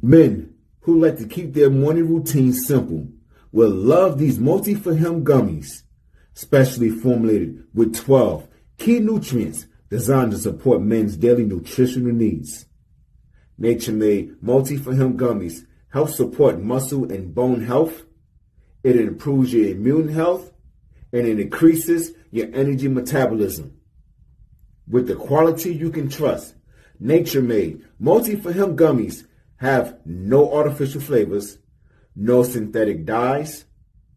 Men who like to keep their morning routines simple will love these multi-for-him gummies, specially formulated with 12 key nutrients designed to support men's daily nutritional needs. Nature-made multi-for-him gummies help support muscle and bone health. It improves your immune health, and it increases your energy metabolism. With the quality you can trust, nature-made multi-for-him gummies have no artificial flavors, no synthetic dyes,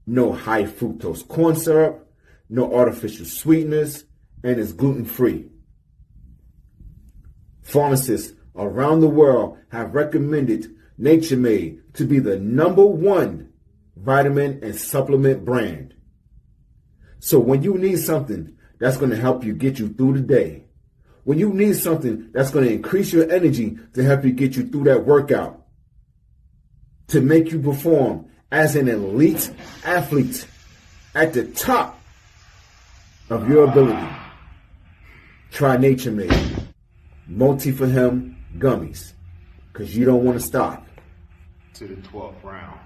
no high fructose corn syrup, no artificial sweeteners, and is gluten-free. Pharmacists around the world have recommended Nature Made to be the #1 vitamin and supplement brand. So when you need something that's going to help you get you through the day, when you need something that's going to increase your energy to help you get you through that workout, to make you perform as an elite athlete at the top of your ability, try Nature Made Multi-for-Him gummies, because you don't want to stop. To the 12th round.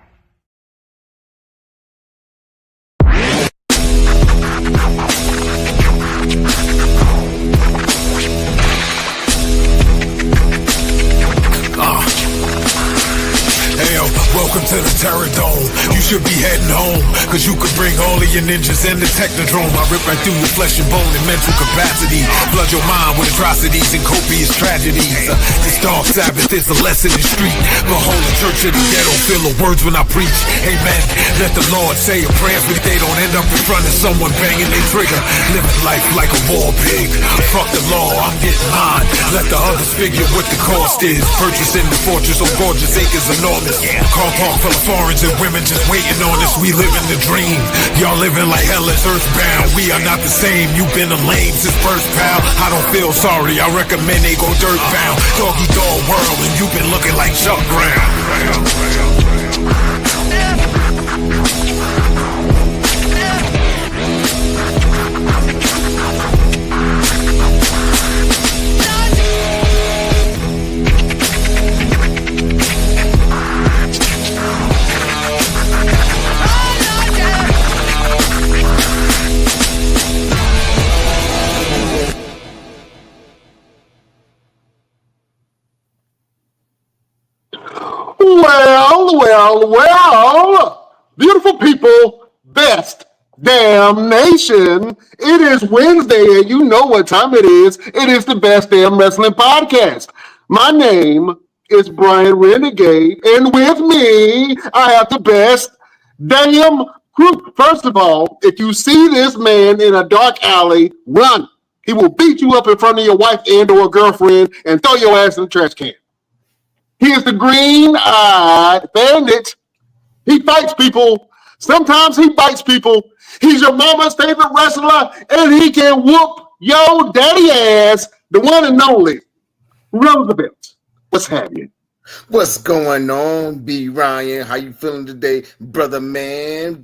Hey yo, welcome to the Terror Dome. You should be heading home, cause you could bring all of your ninjas in the Technodrome. I rip right through your flesh and bone and mental capacity. Flood your mind with atrocities and copious tragedies. This dark Sabbath is a lesson in street. The whole church of the ghetto feel the words when I preach. Amen. Let the Lord say a prayer so they don't end up in front of someone banging their trigger. Living life like a war pig. Fuck the law, I'm getting mine. Let the others figure what the cost is. Purchasing the fortress on gorgeous acres enormous. Car park full of foreigners and women just waiting on us. We living the dream. Y'all living like hell is earthbound. We are not the same. You've been a lame since first, pal. I don't feel sorry. I recommend they go dirt bound. Doggy dog world, and you've been looking like Chuck Brown. Well, beautiful people, best damn nation. It is Wednesday, and you know what time it is. It is the Best Damn Wrestling Podcast. My name is Brian Renegade, and with me, I have the best damn crew. First of all, if you see this man in a dark alley, run. He will beat you up in front of your wife and or girlfriend and throw your ass in the trash can. He is the green-eyed bandit. He fights people. Sometimes he bites people. He's your mama's favorite wrestler, and he can whoop your daddy ass, the one and only Roosevelt. What's happening? What's going on, B. Ryan? How you feeling today, brother man?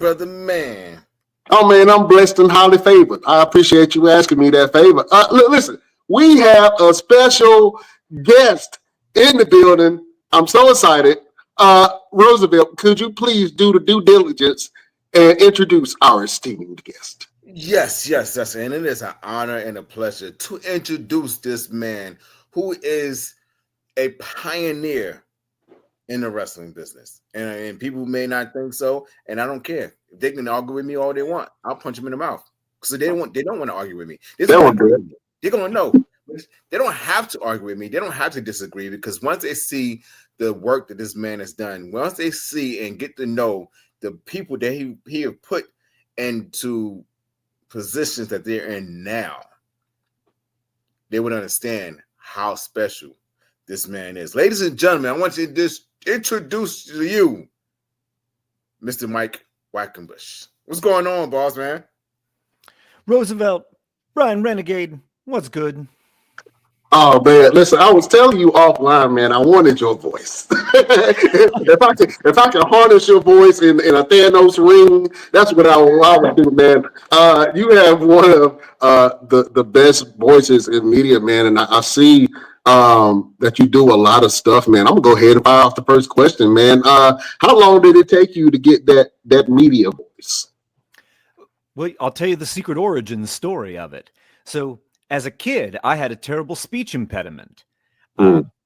Oh, man, I'm blessed and highly favored. I appreciate you asking me that favor. Listen, we have a special guest in the building. I'm so excited. Roosevelt, could you please do the due diligence and introduce our esteemed guest? Yes. And it is an honor and a pleasure to introduce this man who is a pioneer in the wrestling business. And people may not think so, and I don't care. If they can argue with me all they want, I'll punch them in the mouth. So they don't want to argue with me. They're going to know. They don't have to argue with me. They don't have to disagree, because once they see the work that this man has done, once they see and get to know the people that he have put into positions that they're in now, they would understand how special this man is. Ladies and gentlemen, I want to just introduce to you Mr. Mike Quackenbush. What's going on, boss man? Roosevelt, Brian Renegade, what's good? Oh man, listen, I was telling you offline, man, I wanted your voice. if I can harness your voice in a Thanos ring, that's what I would do, man. You have one of the best voices in media, man, and I see that you do a lot of stuff, man. I'm gonna go ahead and fire off the first question, man. How long did it take you to get that media voice? Well, I'll tell you the secret origin story of it. So as a kid, I had a terrible speech impediment.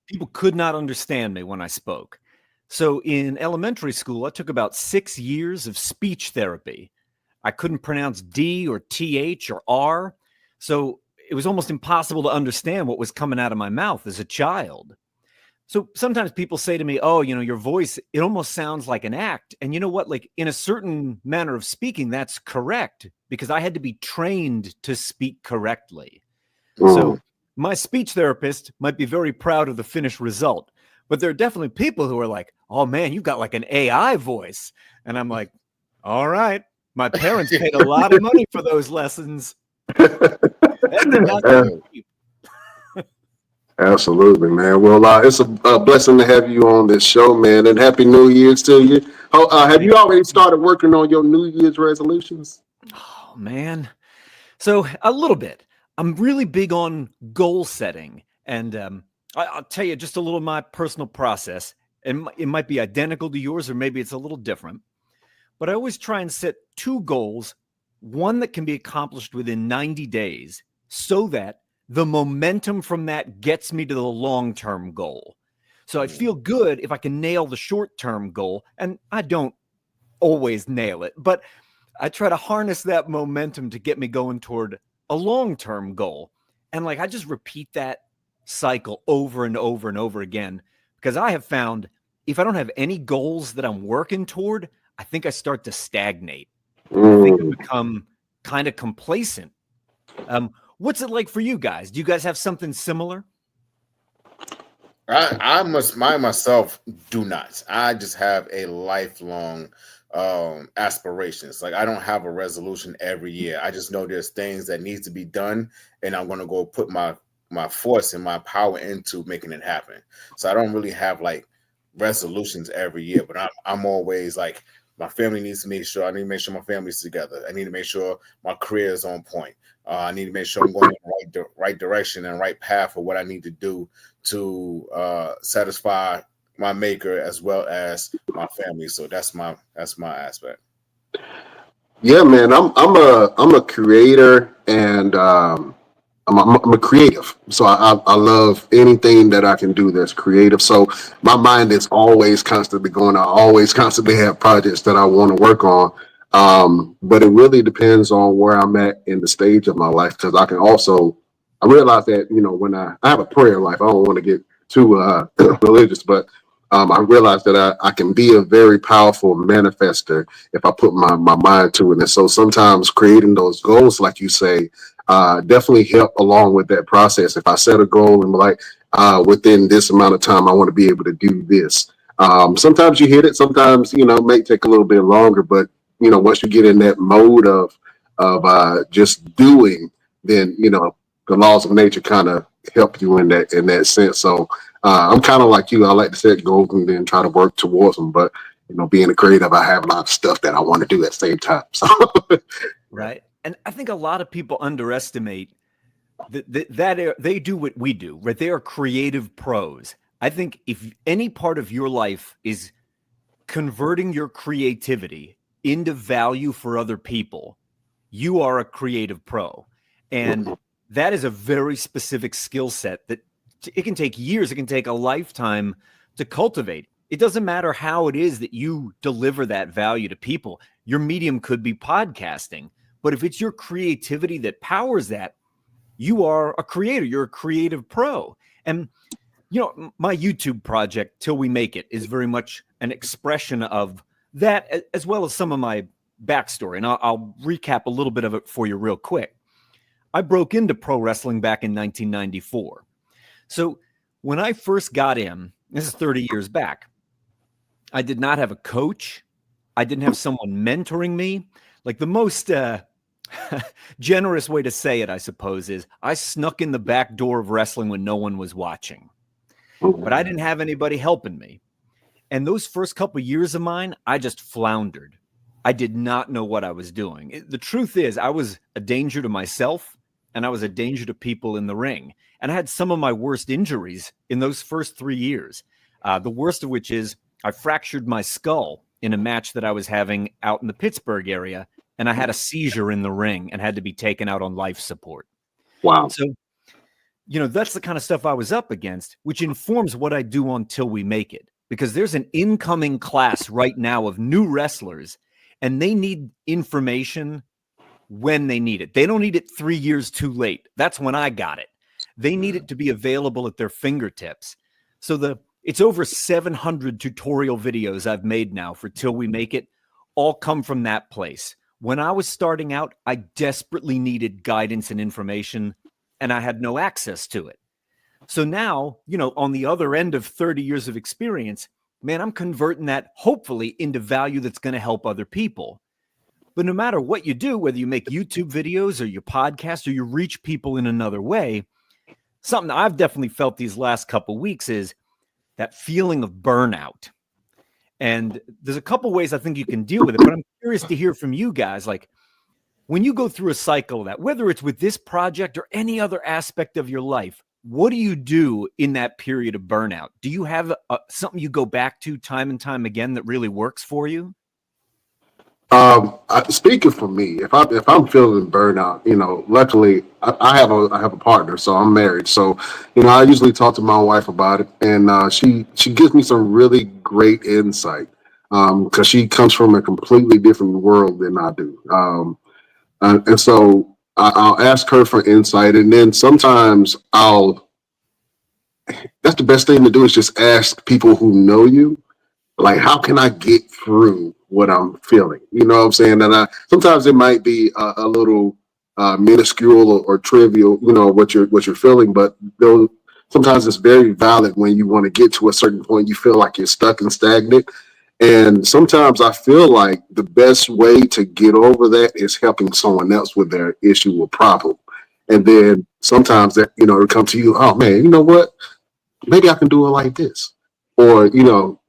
People could not understand me when I spoke. So in elementary school, I took about 6 years of speech therapy. I couldn't pronounce D or TH or R. So it was almost impossible to understand what was coming out of my mouth as a child. So sometimes people say to me, oh, your voice, it almost sounds like an act. And you know what? Like in a certain manner of speaking, that's correct because I had to be trained to speak correctly. So my speech therapist might be very proud of the finished result, but there are definitely people who are like, oh man, you've got like an AI voice. And I'm like, all right, my parents paid a lot of money for those lessons. That did not come cheap. Absolutely, man. Well, it's a blessing to have you on this show, man, and Happy New Year's to you. Have you already started working on your New Year's resolutions? Oh, man. So a little bit. I'm really big on goal setting, and I'll tell you just a little of my personal process, and it might be identical to yours, or maybe it's a little different, but I always try and set 2 goals, one that can be accomplished within 90 days, so that the momentum from that gets me to the long-term goal. So I feel good if I can nail the short-term goal, and I don't always nail it, but I try to harness that momentum to get me going toward a long-term goal. And like, I just repeat that cycle over and over and over again, because I have found if I don't have any goals that I'm working toward, I think I start to stagnate. I think I become kind of complacent. What's it like for you guys? Do you guys have something similar? I myself do not. I just have a lifelong aspirations. Like I don't have a resolution every year. I just know there's things that needs to be done, and I'm gonna go put my force and my power into making it happen. So I don't really have like resolutions every year, but I'm always like, my family needs to make sure. I need to make sure my family's together. I need to make sure my career is on point. I need to make sure I'm going in the right direction and right path for what I need to do to satisfy my maker as well as my family. So that's my aspect. Yeah, man. I'm a creator, and I'm a creative. So I love anything that I can do that's creative. So my mind is always constantly going. I always constantly have projects that I want to work on. But it really depends on where I'm at in the stage of my life, because I realize that, when I have a prayer life, I don't want to get too religious, but I realize that I can be a very powerful manifester if I put my mind to it. And so sometimes creating those goals, like you say, definitely help along with that process. If I set a goal and like, within this amount of time, I want to be able to do this. Sometimes you hit it, sometimes, it may take a little bit longer, but once you get in that mode of just doing, then, the laws of nature kind of help you in that sense. So I'm kind of like you. I like to set goals and then try to work towards them. But, being a creative, I have a lot of stuff that I want to do at the same time. So. Right. And I think a lot of people underestimate that they do what we do, right? They are creative pros. I think if any part of your life is converting your creativity into value for other people, you are a creative pro. And that is a very specific skill set that it can take years, it can take a lifetime to cultivate. It doesn't matter how it is that you deliver that value to people. Your medium could be podcasting, but if it's your creativity that powers that, you are a creator, you're a creative pro. And my YouTube project, Till We Make It, is very much an expression of that, as well as some of my backstory. And I'll recap a little bit of it for you real quick. I broke into pro wrestling back in 1994. So when I first got in, this is 30 years back, I did not have a coach. I didn't have someone mentoring me. Like the most generous way to say it, I suppose, is I snuck in the back door of wrestling when no one was watching. But I didn't have anybody helping me. And those first couple of years of mine, I just floundered. I did not know what I was doing. The truth is, I was a danger to myself and I was a danger to people in the ring. And I had some of my worst injuries in those first 3 years. The worst of which is I fractured my skull in a match that I was having out in the Pittsburgh area, and I had a seizure in the ring and had to be taken out on life support. Wow. So, that's the kind of stuff I was up against, which informs what I do on Till We Make It, because there's an incoming class right now of new wrestlers, and they need information when they need it. They don't need it 3 years too late. That's when I got it. They need it to be available at their fingertips. So it's over 700 tutorial videos I've made now for Till We Make It, all come from that place. When I was starting out, I desperately needed guidance and information, and I had no access to it. So now, on the other end of 30 years of experience, man, I'm converting that hopefully into value that's going to help other people. But no matter what you do, whether you make YouTube videos or you podcast or you reach people in another way, something I've definitely felt these last couple of weeks is that feeling of burnout. And there's a couple ways I think you can deal with it, but I'm curious to hear from you guys. Like, when you go through a cycle of that, whether it's with this project or any other aspect of your life, what do you do in that period of burnout? Do you have something you go back to time and time again that really works for you? Speaking for me, if I'm feeling burnout, luckily I have a partner, so I'm married. So, I usually talk to my wife about it, and she gives me some really great insight because she comes from a completely different world than I do. And so I'll ask her for insight, and then sometimes that's the best thing to do is just ask people who know you, like, how can I get through what I'm feeling? You know what I'm saying? And sometimes it might be a little minuscule or trivial, what you're feeling, but sometimes it's very valid when you want to get to a certain point. You feel like you're stuck and stagnant. And sometimes I feel like the best way to get over that is helping someone else with their issue or problem. And then sometimes that, it'll come to you, oh man, you know what? Maybe I can do it like this. Or,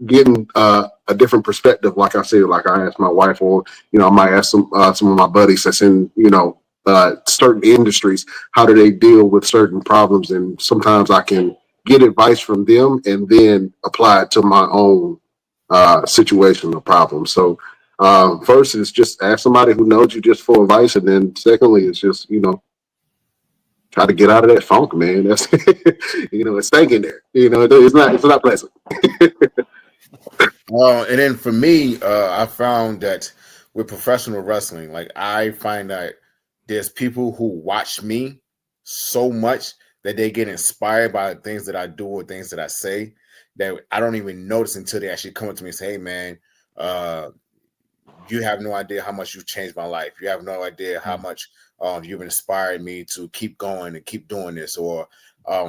getting a different perspective, like I said, like I asked my wife, or, I might ask some of my buddies that's in, certain industries, how do they deal with certain problems? And sometimes I can get advice from them and then apply it to my own situation or problem. So first is just ask somebody who knows you just for advice. And then secondly, is just, try to get out of that funk, man. That's, it's stinking there. It's not pleasant. And then for me, I found that with professional wrestling, like I find that there's people who watch me so much that they get inspired by the things that I do or things that I say that I don't even notice until they actually come up to me and say, hey, man, you have no idea how much you've changed my life. You have no idea how much you've inspired me to keep going and keep doing this. Or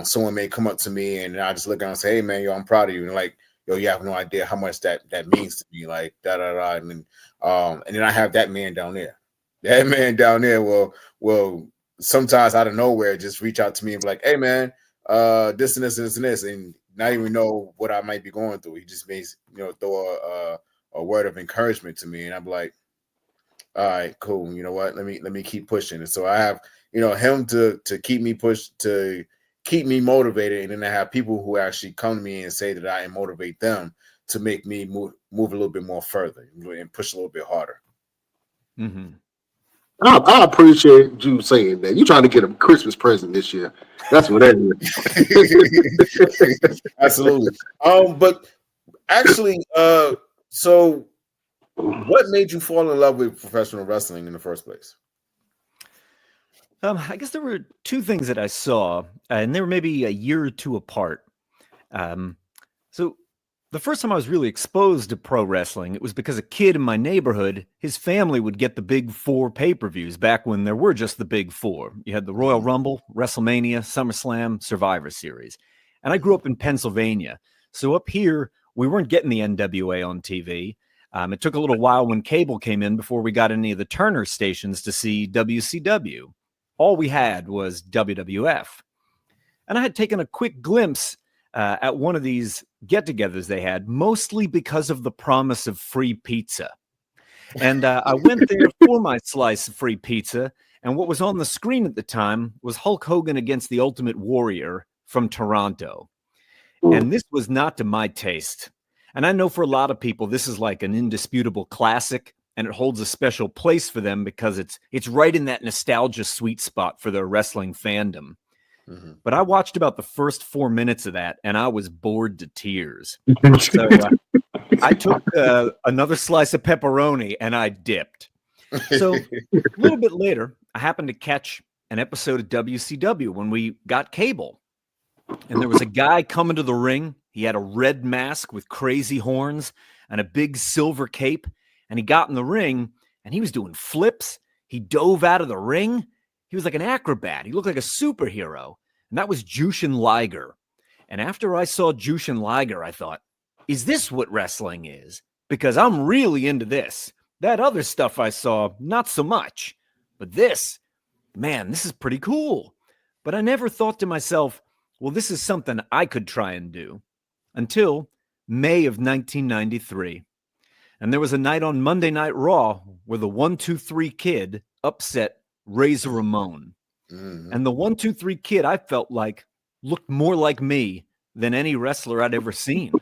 someone may come up to me and I just look at them and say, hey, man, I'm proud of you. And like, you have no idea how much that means to me. Like, da-da-da. And then I have that man down there. That man down there will sometimes out of nowhere just reach out to me and be like, hey, man, this and this and this and this. And not even know what I might be going through. He just means, throw a word of encouragement to me. And I'm like, all right, cool. You know what? Let me keep pushing. And so I have, him to keep me pushed, to keep me motivated. And then I have people who actually come to me and say that I motivate them to make me move a little bit more further and push a little bit harder. Mm-hmm. I appreciate you saying that. You're trying to get a Christmas present this year. That's what that is. Absolutely. But actually, so what made you fall in love with professional wrestling in the first place? I guess there were two things that I saw, and they were maybe a year or two apart. So the first time I was really exposed to pro wrestling, it was because a kid in my neighborhood, his family would get the big four pay-per-views back when there were just the big four. You had the Royal Rumble, WrestleMania, SummerSlam, Survivor Series. And I grew up in Pennsylvania. So up here, we weren't getting the NWA on TV. It took a little while when cable came in before we got any of the Turner stations to see WCW. All we had was WWF. And I had taken a quick glimpse at one of these get-togethers they had, mostly because of the promise of free pizza. And I went there for my slice of free pizza, And what was on the screen at the time was Hulk Hogan against the Ultimate Warrior from Toronto. And this was not to my taste. And I know for a lot of people, this is like an indisputable classic, and it holds a special place for them because it's right in that nostalgia sweet spot for their wrestling fandom. Mm-hmm. But I watched about the first 4 minutes of that, and I was bored to tears. So I took another slice of pepperoni, and I dipped. So a little bit later, I happened to catch an episode of WCW when we got cable. And there was a guy coming to the ring. He had a red mask with crazy horns and a big silver cape. And he got in the ring, and he was doing flips. He dove out of the ring. He was like an acrobat. He looked like a superhero. And that was Jushin Liger. And after I saw Jushin Liger, I thought, is this what wrestling is? Because I'm really into this. That other stuff I saw, not so much. But this, man, this is pretty cool. But I never thought to myself, well, this is something I could try and do. Until May of 1993. And there was a night on Monday Night Raw where the 1-2-3 Kid upset Razor Ramon. Mm-hmm. And the 1-2-3 Kid, I felt like, looked more like me than any wrestler I'd ever seen.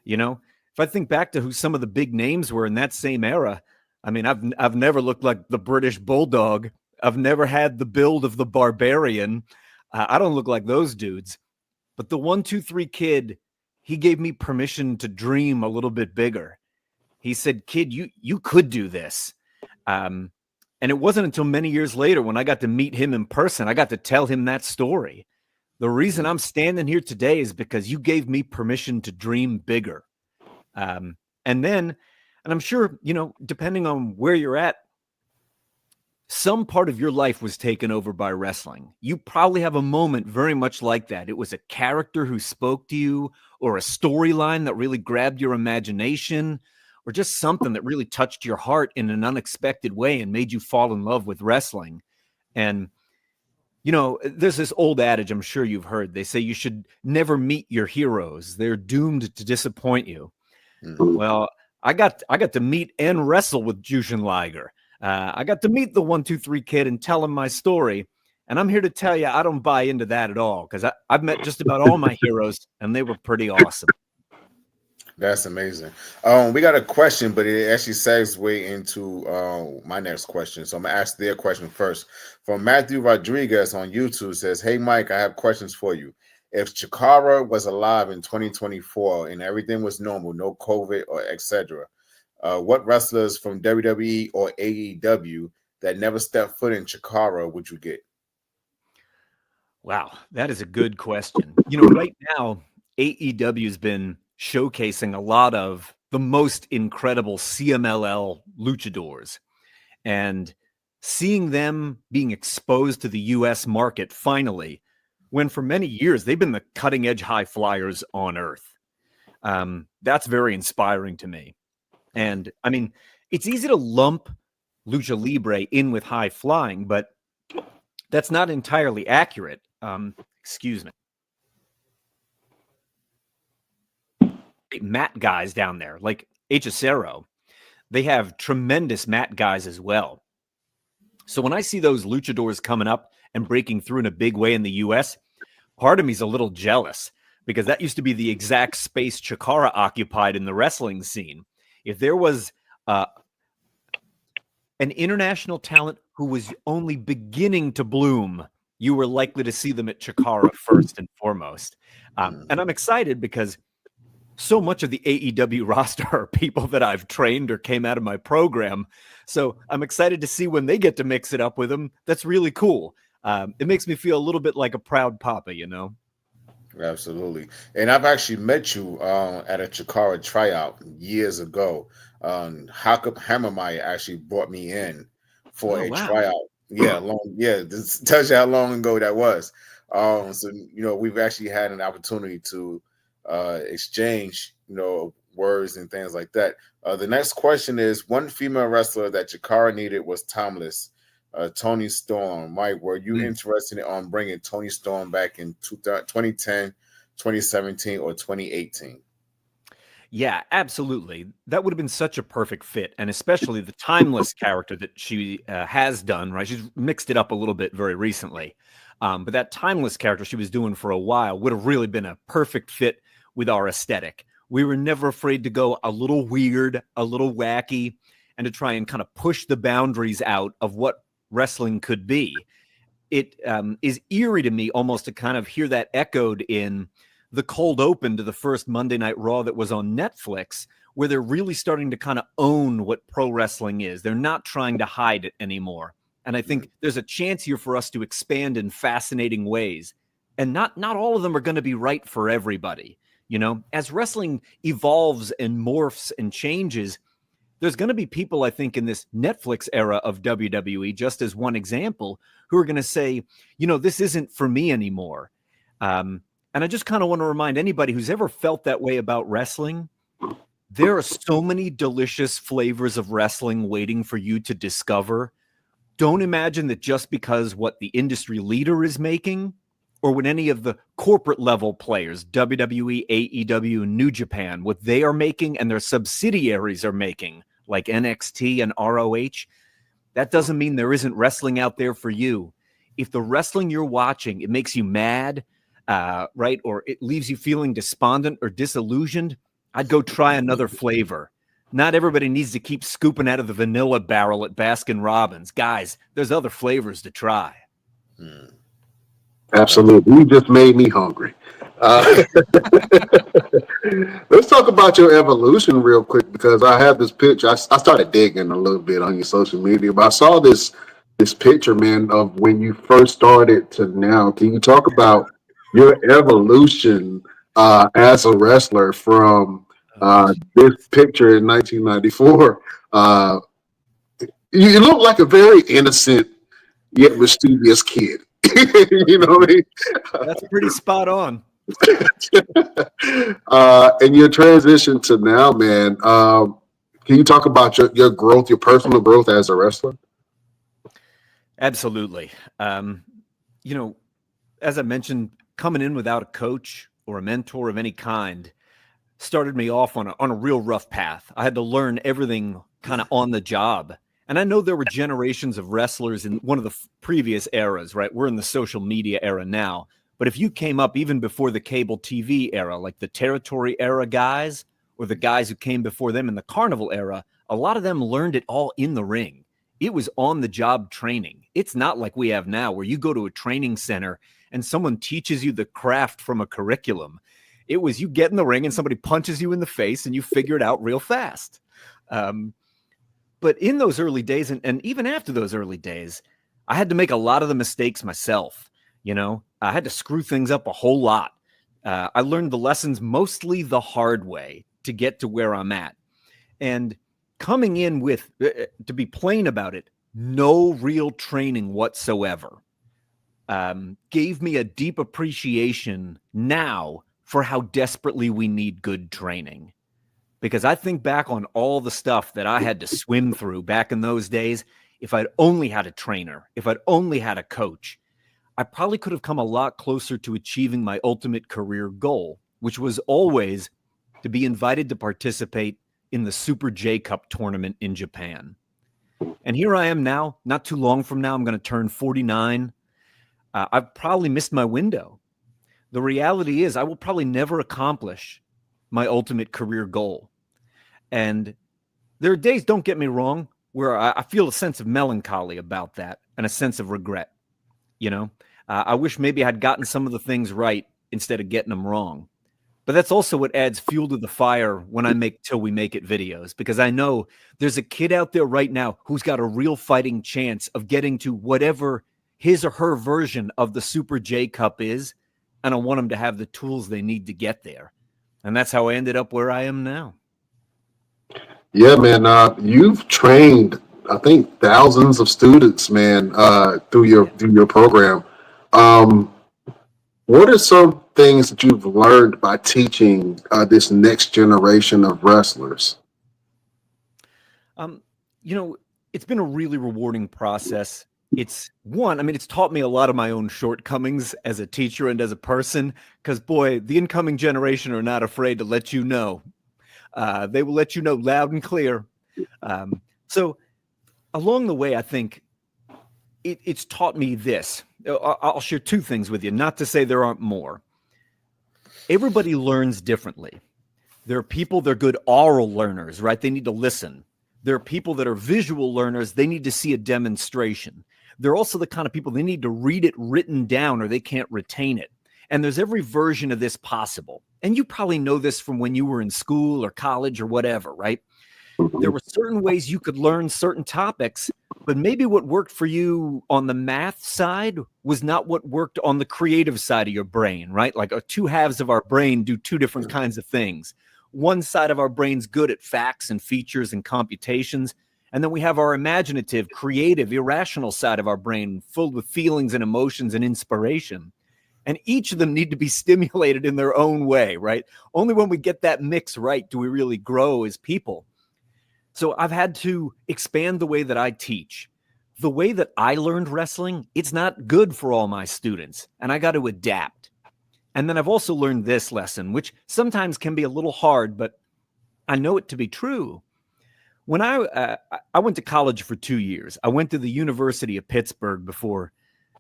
You know, if I think back to who some of the big names were in that same era, I mean, I've never looked like the British Bulldog. I've never had the build of the Barbarian. I don't look like those dudes. But the 1-2-3 Kid, he gave me permission to dream a little bit bigger. He said, kid, you could do this. And it wasn't until many years later when I got to meet him in person, I got to tell him that story. The reason I'm standing here today is because you gave me permission to dream bigger. And I'm sure, you know, depending on where you're at, some part of your life was taken over by wrestling. You probably have a moment very much like that. It was a character who spoke to you, or a storyline that really grabbed your imagination, or just something that really touched your heart in an unexpected way and made you fall in love with wrestling. And, you know, there's this old adage I'm sure you've heard. They say you should never meet your heroes. They're doomed to disappoint you. Mm-hmm. Well, I got to meet and wrestle with Jushin Liger. I got to meet the 1-2-3 Kid and tell him my story. And I'm here to tell you, I don't buy into that at all, because I've met just about all my heroes, and they were pretty awesome. That's amazing. We got a question, but it actually segues into my next question. So I'm going to ask their question first. From Matthew Rodriguez on YouTube says, hey, Mike, I have questions for you. If Chikara was alive in 2024 and everything was normal, no COVID or etc., what wrestlers from WWE or AEW that never stepped foot in Chikara would you get? Wow, that is a good question. You know, right now, AEW has been showcasing a lot of the most incredible CMLL luchadors. And seeing them being exposed to the U.S. market finally, when for many years they've been the cutting-edge high flyers on earth. That's very inspiring to me. And, I mean, it's easy to lump Lucha Libre in with high flying, but that's not entirely accurate. Excuse me. Mat guys down there, like Hechicero, they have tremendous mat guys as well. So when I see those luchadors coming up and breaking through in a big way in the U.S., part of me is a little jealous, because that used to be the exact space Chikara occupied in the wrestling scene. If there was an international talent who was only beginning to bloom, you were likely to see them at Chikara first and foremost. And I'm excited because so much of the AEW roster are people that I've trained or came out of my program. So I'm excited to see when they get to mix it up with them. That's really cool. It makes me feel a little bit like a proud papa, you know? Absolutely. And I've actually met you at a Chikara tryout years ago. Hakup Hammermeyer actually brought me in for a tryout. Yeah, this tells you how long ago that was. So, you know, we've actually had an opportunity to exchange, you know, words and things like that. The next question is, one female wrestler that Chikara needed was timeless. Toni Storm. Mike, were you interested on bringing Toni Storm back in 2010, 2017, or 2018? Yeah, absolutely. That would have been such a perfect fit, and especially the timeless character that she has done, right? She's mixed it up a little bit very recently. But that timeless character she was doing for a while would have really been a perfect fit with our aesthetic. We were never afraid to go a little weird, a little wacky, and to try and kind of push the boundaries out of what wrestling could be. It is eerie to me almost to kind of hear that echoed in the cold open to the first Monday Night Raw that was on Netflix, where they're really starting to kind of own what pro wrestling is. They're not trying to hide it anymore. And I think there's a chance here for us to expand in fascinating ways. And not all of them are going to be right for everybody. You know, as wrestling evolves and morphs and changes, there's going to be people, I think, in this Netflix era of WWE, just as one example, who are going to say, you know, this isn't for me anymore. And I just kind of want to remind anybody who's ever felt that way about wrestling, there are so many delicious flavors of wrestling waiting for you to discover. Don't imagine that just because what the industry leader is making, or when any of the corporate level players, WWE, AEW, New Japan, what they are making and their subsidiaries are making, like NXT and ROH, that doesn't mean there isn't wrestling out there for you. If the wrestling you're watching, it makes you mad, right, or it leaves you feeling despondent or disillusioned, I'd go try another flavor. Not everybody needs to keep scooping out of the vanilla barrel at Baskin Robbins. Guys, there's other flavors to try. Absolutely. You just made me hungry. Let's talk about your evolution real quick, because I have this picture. I started digging a little bit on your social media, but I saw this picture, man, of when you first started to now. Can you talk about your evolution as a wrestler from this picture in 1994? You look like a very innocent yet mischievous kid. You know what I mean? That's pretty spot on. And your transition to now, man, can you talk about your growth, your personal growth as a wrestler? Absolutely. You know, as I mentioned, coming in without a coach or a mentor of any kind started me off on a real rough path. I had to learn everything kind of on the job. And I know there were generations of wrestlers in one of the previous eras, right? We're in the social media era now. But if you came up even before the cable TV era, like the territory era guys, or the guys who came before them in the carnival era, a lot of them learned it all in the ring. It was on the job training. It's not like we have now where you go to a training center and someone teaches you the craft from a curriculum. It was you get in the ring and somebody punches you in the face and you figure it out real fast. But in those early days, and even after those early days, I had to make a lot of the mistakes myself. You know, I had to screw things up a whole lot. I learned the lessons mostly the hard way to get to where I'm at. And coming in with, to be plain about it, no real training whatsoever, gave me a deep appreciation now for how desperately we need good training. Because I think back on all the stuff that I had to swim through back in those days. If I'd only had a trainer, if I'd only had a coach, I probably could have come a lot closer to achieving my ultimate career goal, which was always to be invited to participate in the Super J Cup tournament in Japan. And here I am now, not too long from now, I'm going to turn 49. I've probably missed my window. The reality is I will probably never accomplish my ultimate career goal. And there are days, don't get me wrong, where I feel a sense of melancholy about that and a sense of regret. You know, I wish maybe I had gotten some of the things right instead of getting them wrong. But that's also what adds fuel to the fire when I make Till We Make It videos, because I know there's a kid out there right now who's got a real fighting chance of getting to whatever his or her version of the Super J Cup is. And I want them to have the tools they need to get there. And that's how I ended up where I am now. Yeah, man. You've trained, I think, thousands of students, man, through your program. What are some things that you've learned by teaching this next generation of wrestlers? You know, it's been a really rewarding process. It's taught me a lot of my own shortcomings as a teacher and as a person, because boy, the incoming generation are not afraid to let you know. They will let you know loud and clear. So along the way, I think it's taught me this. I'll share two things with you, not to say there aren't more. Everybody learns differently. There are people that are good oral learners, right? They need to listen. There are people that are visual learners. They need to see a demonstration. They're also the kind of people they need to read it written down or they can't retain it. And there's every version of this possible. And you probably know this from when you were in school or college or whatever, right? There were certain ways you could learn certain topics, but maybe what worked for you on the math side was not what worked on the creative side of your brain, right? Like two halves of our brain do two different kinds of things. One side of our brain's good at facts and features and computations. And then we have our imaginative, creative, irrational side of our brain filled with feelings and emotions and inspiration. And each of them need to be stimulated in their own way, right? Only when we get that mix right do we really grow as people. So I've had to expand the way that I teach. The way that I learned wrestling, it's not good for all my students, and I got to adapt. And then I've also learned this lesson, which sometimes can be a little hard, but I know it to be true. When I went to college for 2 years, I went to the University of Pittsburgh before,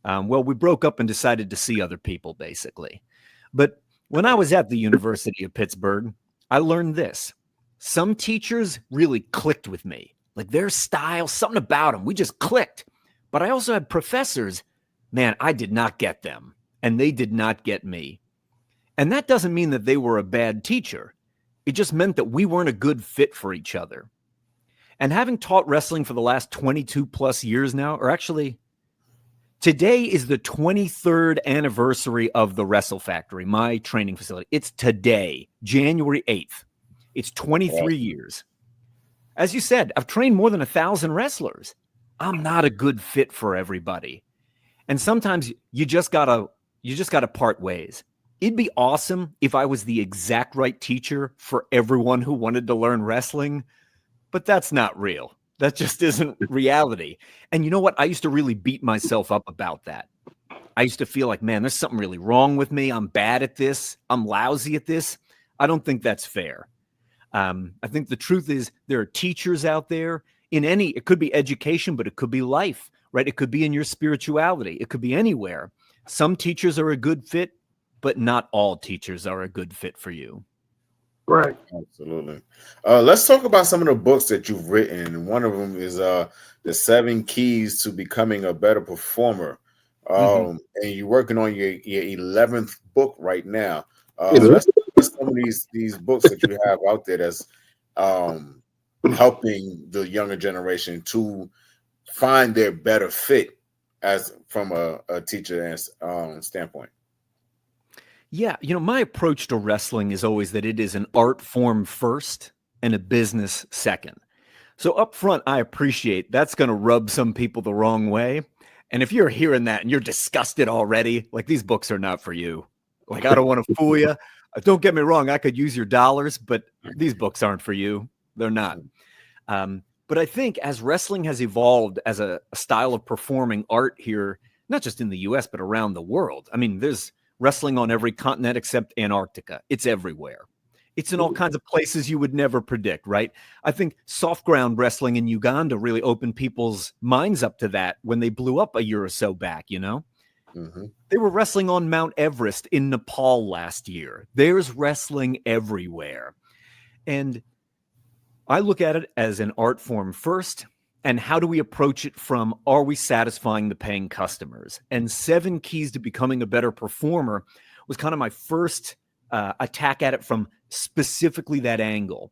we broke up and decided to see other people, basically. But when I was at the University of Pittsburgh, I learned this. Some teachers really clicked with me, like their style, something about them. We just clicked. But I also had professors, man, I did not get them, and they did not get me. And that doesn't mean that they were a bad teacher. It just meant that we weren't a good fit for each other. And having taught wrestling for the last 22 plus years now, or actually, today is the 23rd anniversary of the Wrestle Factory, my training facility. It's today, January 8th. It's 23 years. As you said, I've trained more than 1,000 wrestlers. I'm not a good fit for everybody. And sometimes you just gotta part ways. It'd be awesome if I was the exact right teacher for everyone who wanted to learn wrestling, but that's not real. That just isn't reality. And you know what? I used to really beat myself up about that. I used to feel like, man, there's something really wrong with me. I'm bad at this. I'm lousy at this. I don't think that's fair. I think the truth is there are teachers out there it could be education, but it could be life, right? It could be in your spirituality. It could be anywhere. Some teachers are a good fit, but not all teachers are a good fit for you. Right. Absolutely. Let's talk about some of the books that you've written. One of them is The 7 Keys to Becoming a Better Performer. And you're working on your 11th book right now. Let's look at some of these books that you have out there that's helping the younger generation to find their better fit as from a teacher standpoint. Yeah, my approach to wrestling is always that it is an art form first and a business second. So up front, I appreciate that's going to rub some people the wrong way. And if you're hearing that and you're disgusted already, like these books are not for you. Like, I don't want to fool you. Don't get me wrong. I could use your dollars, but these books aren't for you. They're not. But I think as wrestling has evolved as a style of performing art here, not just in the US, but around the world. I mean, there's wrestling on every continent except Antarctica. It's everywhere. It's in all kinds of places you would never predict, right? I think soft ground wrestling in Uganda really opened people's minds up to that when they blew up a year or so back, They were wrestling on Mount Everest in Nepal last year. There's wrestling everywhere. And I look at it as an art form first. And how do we approach it from, are we satisfying the paying customers? And 7 Keys to Becoming a Better Performer was kind of my first attack at it from specifically that angle.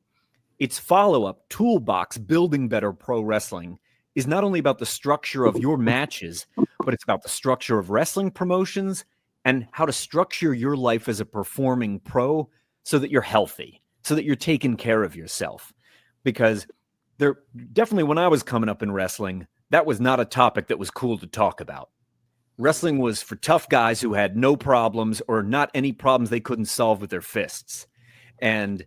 Its follow-up, Toolbox, Building Better Pro Wrestling, is not only about the structure of your matches, but it's about the structure of wrestling promotions and how to structure your life as a performing pro so that you're healthy, so that you're taking care of yourself. Because there definitely, when I was coming up in wrestling, that was not a topic that was cool to talk about. Wrestling was for tough guys who had no problems or not any problems they couldn't solve with their fists. And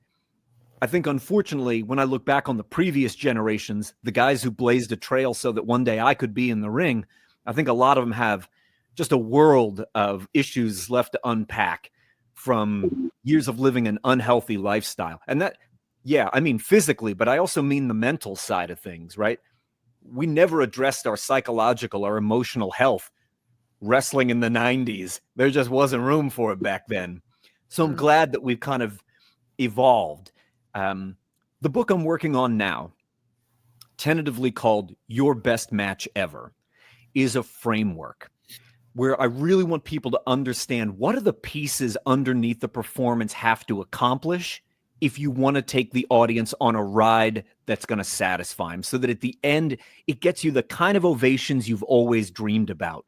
I think, unfortunately, when I look back on the previous generations, the guys who blazed a trail so that one day I could be in the ring, I think a lot of them have just a world of issues left to unpack from years of living an unhealthy lifestyle. And Yeah, I mean physically, but I also mean the mental side of things, right? We never addressed our psychological or emotional health wrestling in the 90s. There just wasn't room for it back then. So I'm glad that we've kind of evolved. The book I'm working on now, tentatively called Your Best Match Ever, is a framework where I really want people to understand what are the pieces underneath the performance have to accomplish if you want to take the audience on a ride that's going to satisfy them, so that at the end, it gets you the kind of ovations you've always dreamed about.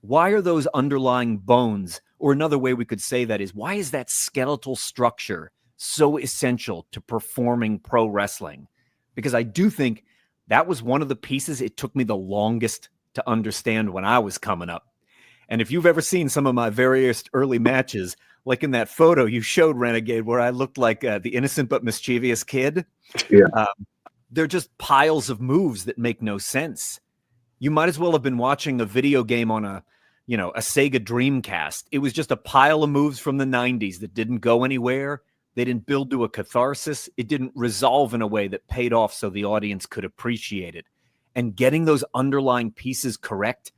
Why are those underlying bones, or another way we could say that is, why is that skeletal structure so essential to performing pro wrestling? Because I do think that was one of the pieces it took me the longest to understand when I was coming up. And if you've ever seen some of my various early matches, like in that photo you showed, Renegade, where I looked like the innocent but mischievous kid, they're just piles of moves that make no sense. You might as well have been watching a video game on a Sega Dreamcast. It was just a pile of moves from the 90s that didn't go anywhere. They didn't build to a catharsis. It didn't resolve in a way that paid off so the audience could appreciate it. And getting those underlying pieces correct,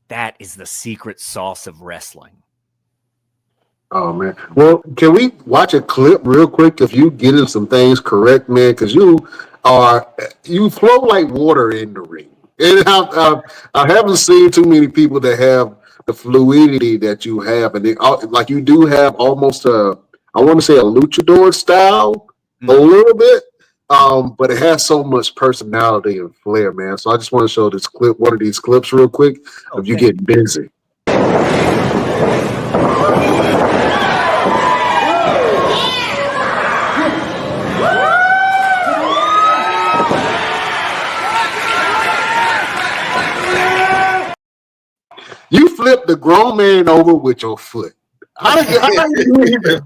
that is the secret sauce of wrestling. Oh, man. Well, can we watch a clip real quick if you getting some things correct, man? Because you flow like water in the ring. And I haven't seen too many people that have the fluidity that you have. And like you do have almost I want to say a luchador style, a little bit. But it has so much personality and flair, man. So I just want to show this clip, one of these clips real quick of you getting busy. You flipped the grown man over with your foot. How do you even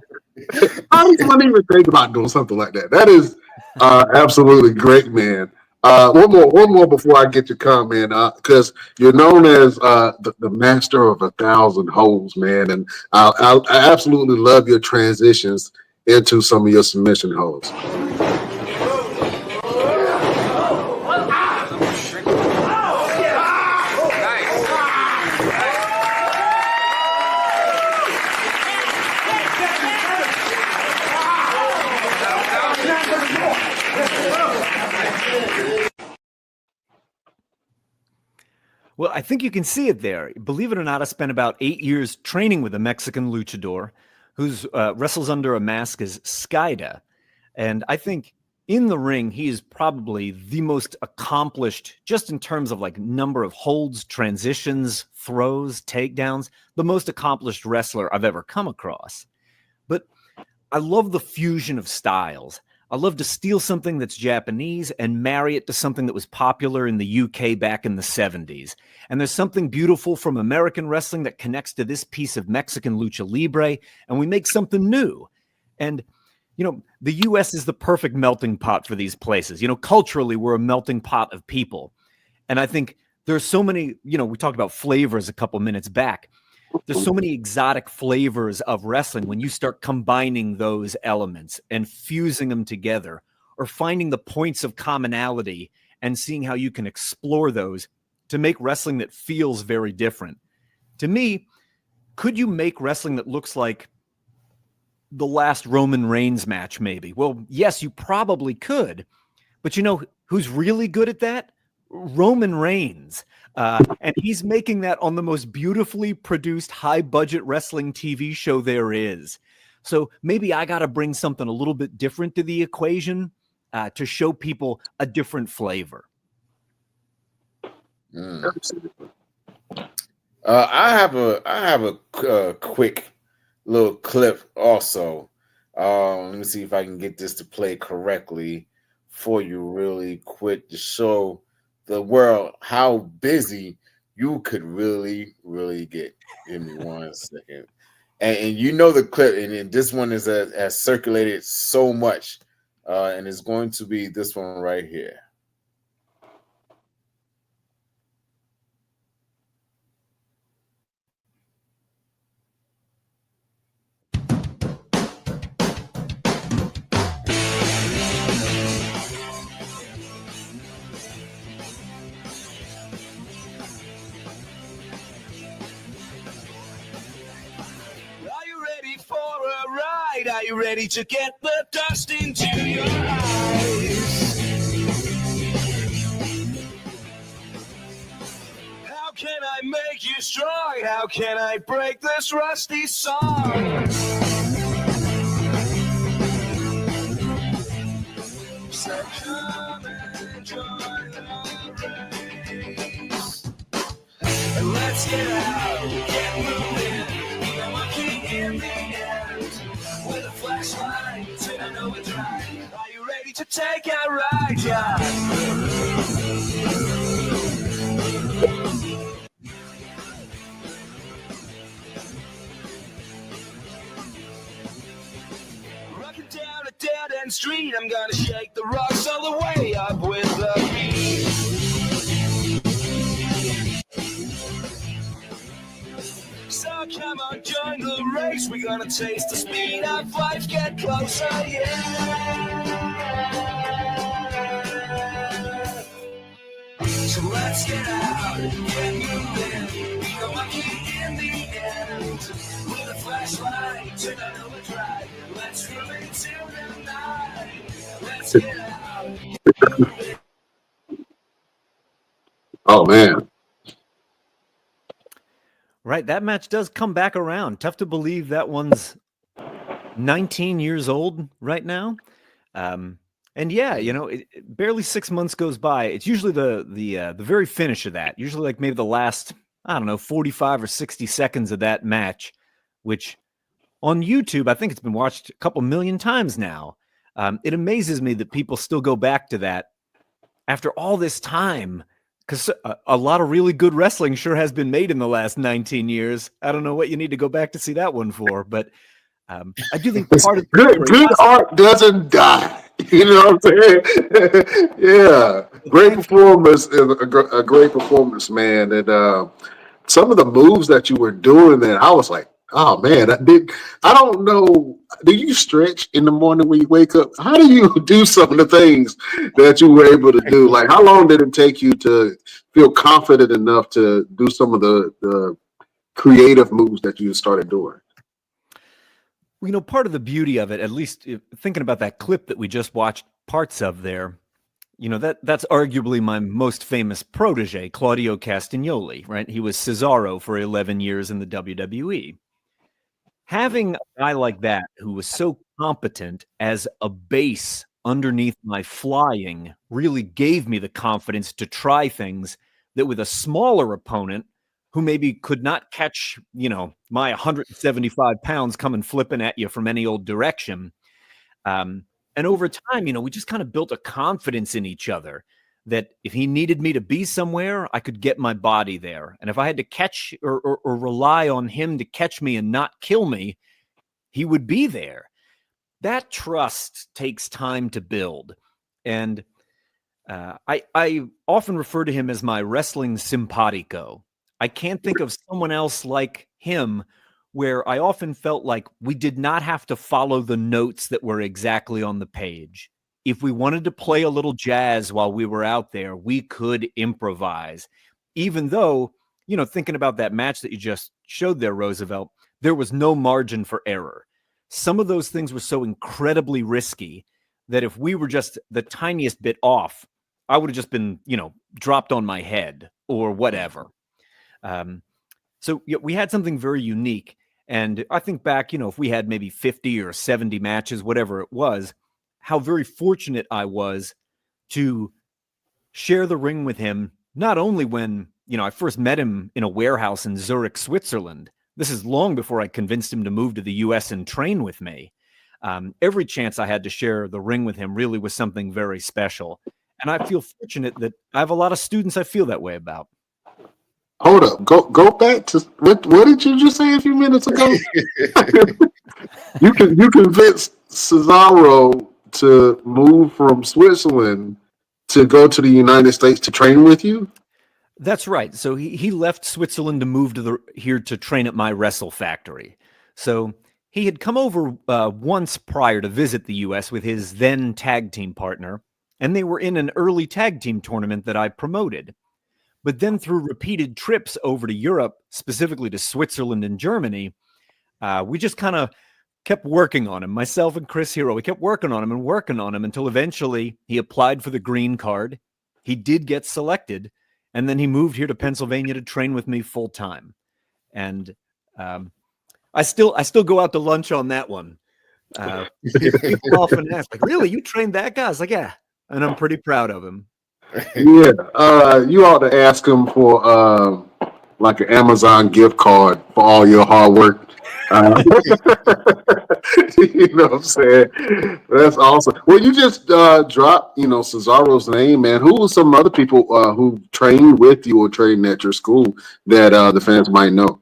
think about doing something like that? That is absolutely great, man. One more before I get your comment, because you're known as the master of 1,000 holds, man, and I absolutely love your transitions into some of your submission holds. Well, I think you can see it there. Believe it or not, I spent about 8 years training with a Mexican luchador who wrestles under a mask as Skida. And I think in the ring, he is probably the most accomplished, just in terms of like number of holds, transitions, throws, takedowns, the most accomplished wrestler I've ever come across. But I love the fusion of styles. I love to steal something that's Japanese and marry it to something that was popular in the UK back in the 70s. And there's something beautiful from American wrestling that connects to this piece of Mexican lucha libre, and we make something new. And, the US is the perfect melting pot for these places. Culturally, we're a melting pot of people. And I think there's so many, we talked about flavors a couple minutes back. There's so many exotic flavors of wrestling when you start combining those elements and fusing them together, or finding the points of commonality and seeing how you can explore those to make wrestling that feels very different. To me, could you make wrestling that looks like the last Roman Reigns match, maybe? Well, yes, you probably could. But who's really good at that? Roman Reigns. And he's making that on the most beautifully produced high-budget wrestling TV show there is. So maybe I got to bring something a little bit different to the equation to show people a different flavor. I have a quick little clip also. Let me see if I can get this to play correctly for you really quick to show the world how busy you could really get. Give me 1 second. And the clip, and this one has circulated so much, and it's going to be this one right here. right. Are you ready to get the dust into your eyes? How can I make you strong? How can I break this rusty song? So come and join the race. And let's get out, get moving. Be a monkey in the end. With a flashlight, and I know it's right. Are you ready to take a ride? Yeah. Rocking down a dead-end street, I'm gonna shake the rocks all the way up with the beat. So come on, join the race. We're gonna taste the speed of life, get closer, yeah. So let's get out, get moving. Be a monkey in the end. With a flashlight, and I know it's right. Let's run into the night. Let's get out, get moving. Oh man. Right, that match does come back around. Tough to believe that one's 19 years old right now. And yeah, you know, barely 6 months goes by. It's usually the very finish of that. Usually like maybe the last, I don't know, 45 or 60 seconds of that match, which on YouTube, I think it's been watched a couple million times now. It amazes me that people still go back to that after all this time. Because a lot of really good wrestling sure has been made in the last 19 years. I don't know what you need to go back to see that one for, but I do think part of good art doesn't die. You know what I'm saying? Yeah, great performance, a great performance, man. And some of the moves that you were doing, then I was like, oh man, I don't know. Do you stretch in the morning when you wake up? How do you do some of the things that you were able to do? Like, how long did it take you to feel confident enough to do some of the creative moves that you started doing? You know, part of the beauty of it, at least thinking about that clip that we just watched parts of there, you know, that's arguably my most famous protege, Claudio Castagnoli, right? He was Cesaro for 11 years in the WWE. Having a guy like that who was so competent as a base underneath my flying really gave me the confidence to try things that with a smaller opponent who maybe could not catch, you know, my 175 pounds coming flipping at you from any old direction. And over time, you know, we just kind of built a confidence in each other that if he needed me to be somewhere, I could get my body there. And if I had to catch or rely on him to catch me and not kill me, he would be there. That trust takes time to build. And I often refer to him as my wrestling simpatico. I can't think of someone else like him where I often felt like we did not have to follow the notes that were exactly on the page. If we wanted to play a little jazz while we were out there, we could improvise. Even though, you know, thinking about that match that you just showed there, Roosevelt, there was no margin for error. Some of those things were so incredibly risky that if we were just the tiniest bit off, I would have just been, you know, dropped on my head or whatever. So yeah, we had something very unique. And I think back, you know, if we had maybe 50 or 70 matches, whatever it was, how very fortunate I was to share the ring with him, not only when, you know, I first met him in a warehouse in Zurich, Switzerland. This is long before I convinced him to move to the U.S. and train with me. Every chance I had to share the ring with him really was something very special. And I feel fortunate that I have a lot of students I feel that way about. Hold up. Go back to what did you just say a few minutes ago? You convinced Cesaro to move from Switzerland to go to the United States to train with you? That's right. So he left Switzerland to move here to train at my Wrestle Factory. So he had come over once prior to visit the U.S. with his then tag team partner, and they were in an early tag team tournament that I promoted. But then through repeated trips over to Europe, specifically to Switzerland and Germany, we just kind of kept working on him. Myself and Chris Hero, we kept working on him until eventually he applied for the green card. He did get selected, and then he moved here to Pennsylvania to train with me full time. And I still go out to lunch on that one. People often ask, like, really, you trained that guy? I was like, yeah, and I'm pretty proud of him. Yeah, you ought to ask him for like an Amazon gift card for all your hard work. You know what I'm saying? That's awesome. Well, you just dropped, Cesaro's name, man. Who were some other people who trained with you or trained at your school that the fans might know?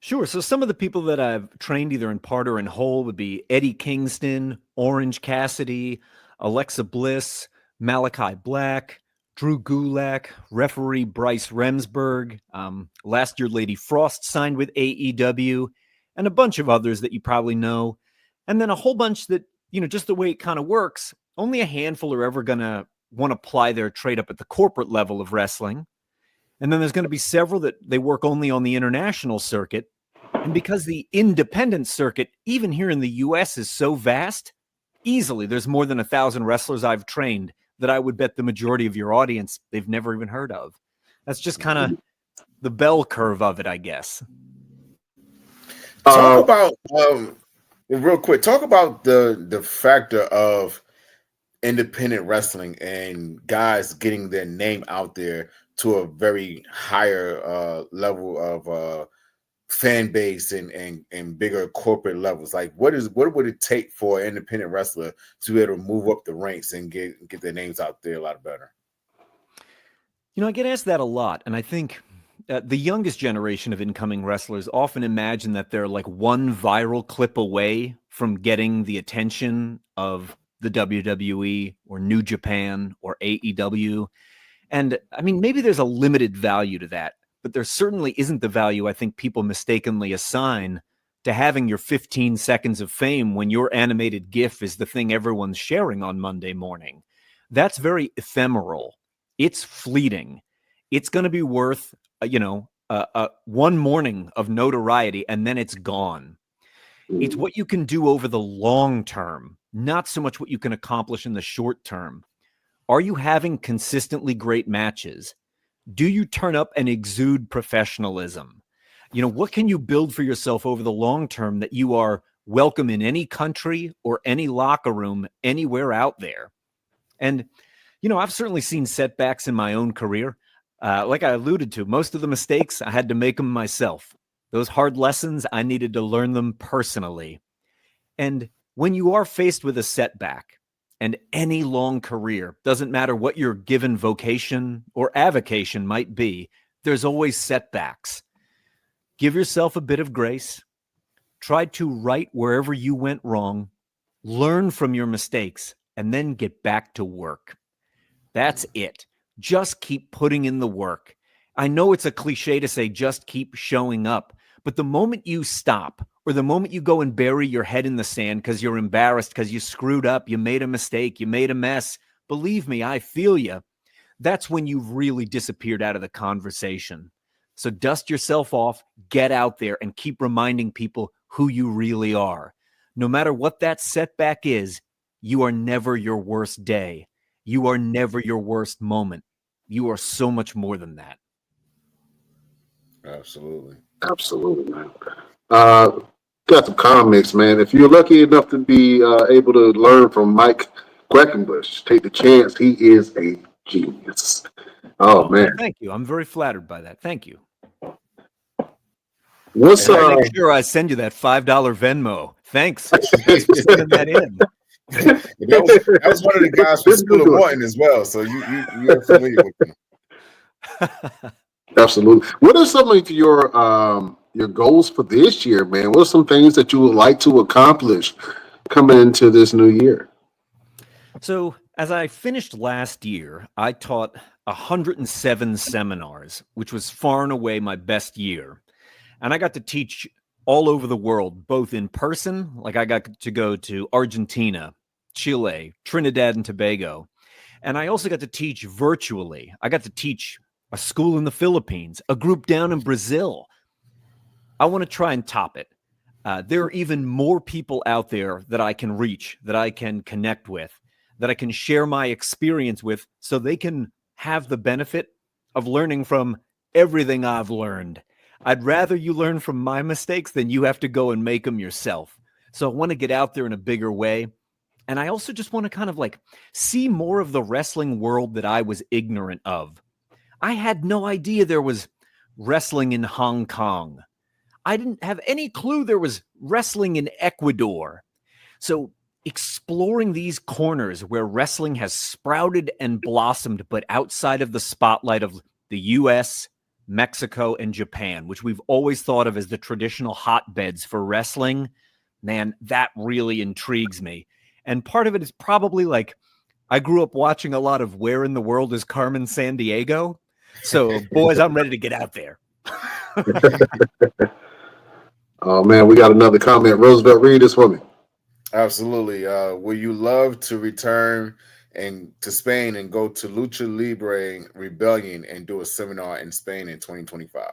Sure. So some of the people that I've trained either in part or in whole would be Eddie Kingston, Orange Cassidy, Alexa Bliss, Malachi Black, Drew Gulak, referee Bryce Remsburg. Last year, Lady Frost signed with AEW, and a bunch of others that you probably know. And then a whole bunch that, just the way it kind of works, only a handful are ever going to want to apply their trade up at the corporate level of wrestling. And then there's going to be several that they work only on the international circuit. And because the independent circuit, even here in the US, is so vast, easily there's more than 1,000 wrestlers I've trained that I would bet the majority of your audience they've never even heard of. That's just kind of the bell curve of it, I guess. Talk about real quick. Talk about the factor of independent wrestling and guys getting their name out there to a very higher level of fan base and bigger corporate levels. Like, what would it take for an independent wrestler to be able to move up the ranks and get their names out there a lot better? I get asked that a lot, and I think the youngest generation of incoming wrestlers often imagine that they're like one viral clip away from getting the attention of the WWE or New Japan or AEW. And I mean, maybe there's a limited value to that, but there certainly isn't the value I think people mistakenly assign to having your 15 seconds of fame when your animated GIF is the thing everyone's sharing on Monday morning. That's very ephemeral. It's fleeting. It's going to be worth, one morning of notoriety, and then it's gone. It's what you can do over the long term, not so much what you can accomplish in the short term. Are you having consistently great matches? Do you turn up and exude professionalism? What can you build for yourself over the long term that you are welcome in any country or any locker room anywhere out there? And, I've certainly seen setbacks in my own career. Like I alluded to, most of the mistakes, I had to make them myself. Those hard lessons, I needed to learn them personally. And when you are faced with a setback, and any long career, doesn't matter what your given vocation or avocation might be, there's always setbacks. Give yourself a bit of grace. Try to right wherever you went wrong. Learn from your mistakes, and then get back to work. That's it. Just keep putting in the work. I know it's a cliche to say just keep showing up, but the moment you stop, or the moment you go and bury your head in the sand because you're embarrassed, because you screwed up, you made a mistake, you made a mess, believe me, I feel you. That's when you've really disappeared out of the conversation. So dust yourself off, get out there, and keep reminding people who you really are. No matter what that setback is, you are never your worst day. You are never your worst moment. You are so much more than that. Absolutely, man. Got some comments, man. If you're lucky enough to be able to learn from Mike Quackenbush, take the chance. He is a genius. Oh man! Thank you. I'm very flattered by that. Thank you. Make sure I send you that $5 Venmo. Thanks. Thanks for sending that in. that was one of the guys from School of Morton as well. So you're familiar with him. Absolutely. What are some of your goals for this year, man? What are some things that you would like to accomplish coming into this new year? So as I finished last year, I taught 107 seminars, which was far and away my best year. And I got to teach all over the world, both in person, like I got to go to Argentina, Chile, Trinidad and Tobago. And I also got to teach virtually. I got to teach a school in the Philippines, a group down in Brazil. I want to try and top it. There are even more people out there that I can reach, that I can connect with, that I can share my experience with, so they can have the benefit of learning from everything I've learned. I'd rather you learn from my mistakes than you have to go and make them yourself. So I want to get out there in a bigger way. And I also just want to kind of like see more of the wrestling world that I was ignorant of. I had no idea there was wrestling in Hong Kong. I didn't have any clue there was wrestling in Ecuador. So exploring these corners where wrestling has sprouted and blossomed, but outside of the spotlight of the US, Mexico, and Japan, which we've always thought of as the traditional hotbeds for wrestling, man, that really intrigues me. And part of it is probably like, I grew up watching a lot of Where in the World is Carmen Sandiego? So, boys, I'm ready to get out there. Oh, man, we got another comment. Roosevelt, read this for me. Absolutely. Will you love to return to Spain and go to Lucha Libre Rebellion and do a seminar in Spain in 2025?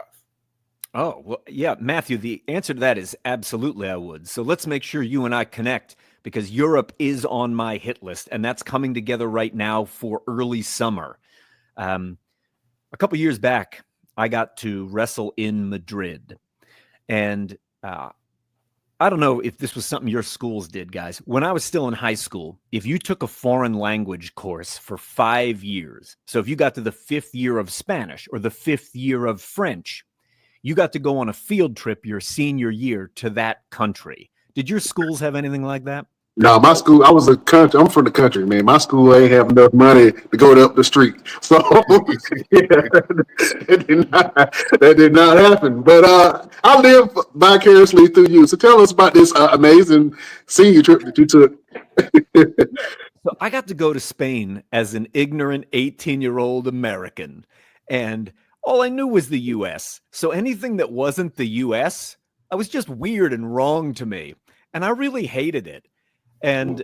Oh, well, yeah, Matthew, the answer to that is absolutely I would. So let's make sure you and I connect, because Europe is on my hit list, and that's coming together right now for early summer. A couple years back, I got to wrestle in Madrid. And I don't know if this was something your schools did, guys. When I was still in high school, if you took a foreign language course for 5 years, so if you got to the 5th year of Spanish or the 5th year of French, you got to go on a field trip your senior year to that country. Did your schools have anything like that? No, my school, I'm from the country, man. My school ain't have enough money to go up the street. So that did not happen. But I live vicariously through you. So tell us about this amazing senior trip that you took. So I got to go to Spain as an ignorant 18-year-old American. And all I knew was the U.S. So anything that wasn't the U.S., I was just weird and wrong to me. And I really hated it. And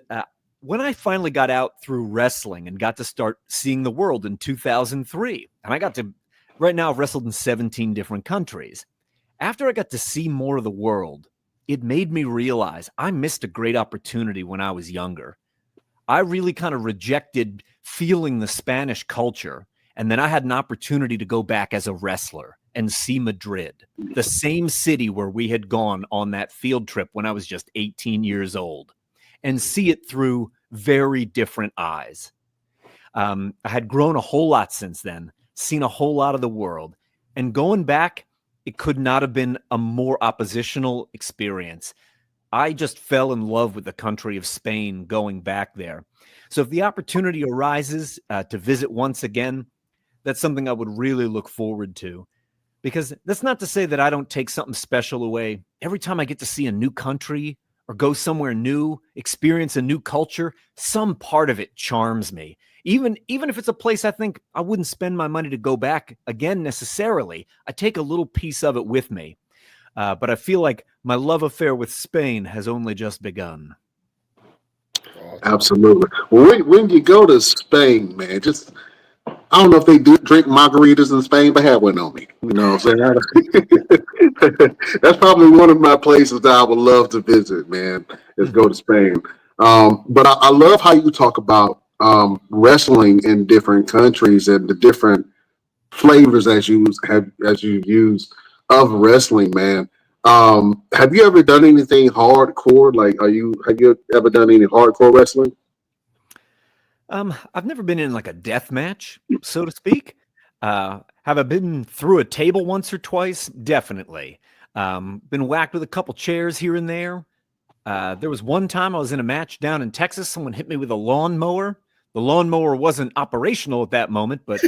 when I finally got out through wrestling and got to start seeing the world in 2003, and I got to, right now I've wrestled in 17 different countries. After I got to see more of the world, it made me realize I missed a great opportunity when I was younger. I really kind of rejected feeling the Spanish culture. And then I had an opportunity to go back as a wrestler and see Madrid, the same city where we had gone on that field trip when I was just 18 years old, and see it through very different eyes. I had grown a whole lot since then, seen a whole lot of the world, and going back, it could not have been a more oppositional experience. I just fell in love with the country of Spain going back there. So if the opportunity arises to visit once again, that's something I would really look forward to. Because that's not to say that I don't take something special away. Every time I get to see a new country or go somewhere new, experience a new culture, some part of it charms me. Even if it's a place I think I wouldn't spend my money to go back again necessarily, I take a little piece of it with me. But I feel like my love affair with Spain has only just begun. Absolutely. When you go to Spain, man, just, I don't know if they do drink margaritas in Spain, but have one on me. You know what I'm saying? That's probably one of my places that I would love to visit, man, is go to Spain. But I love how you talk about wrestling in different countries and the different flavors as you use of wrestling, man. Have you ever done anything hardcore? Like, have you ever done any hardcore wrestling? I've never been in like a death match, so to speak. Have I been through a table once or twice? Definitely. Been whacked with a couple chairs here and there. There was one time I was in a match down in Texas. Someone hit me with a lawnmower. The lawnmower wasn't operational at that moment, but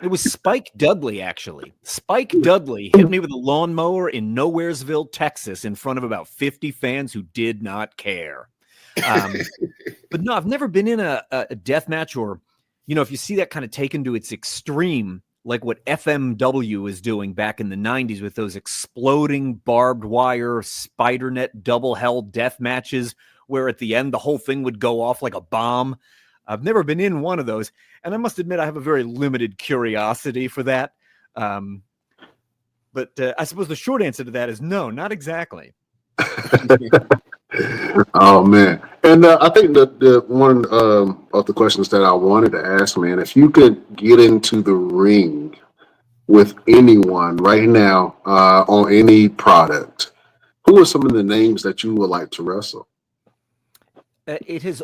it was Spike Dudley, actually. Spike Dudley hit me with a lawnmower in Nowheresville, Texas, in front of about 50 fans who did not care. But no, I've never been in a death match, or, you know, if you see that kind of taken to its extreme, like what FMW is doing back in the 90s with those exploding barbed wire spider net double hell death matches, where at the end the whole thing would go off like a bomb. I've never been in one of those, and I must admit I have a very limited curiosity for that. But I suppose the short answer to that is no, not exactly. Oh man, and I think the one of the questions that I wanted to ask, man, if you could get into the ring with anyone right now on any product, who are some of the names that you would like to wrestle? It has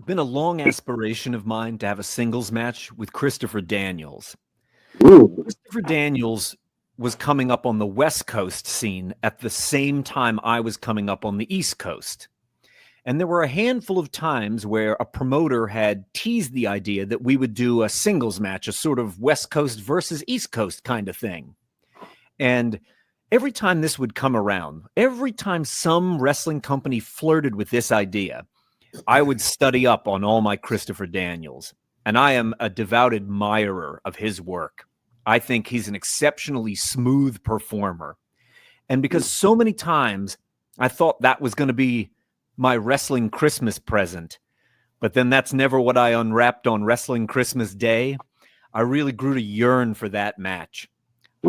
been a long aspiration of mine to have a singles match with Christopher Daniels. Ooh. Christopher Daniels was coming up on the West Coast scene at the same time I was coming up on the East Coast. And there were a handful of times where a promoter had teased the idea that we would do a singles match, a sort of West Coast versus East Coast kind of thing. And every time this would come around, every time some wrestling company flirted with this idea, I would study up on all my Christopher Daniels. And I am a devout admirer of his work. I think he's an exceptionally smooth performer. And because so many times I thought that was going to be my wrestling Christmas present, but then that's never what I unwrapped on Wrestling Christmas Day, I really grew to yearn for that match.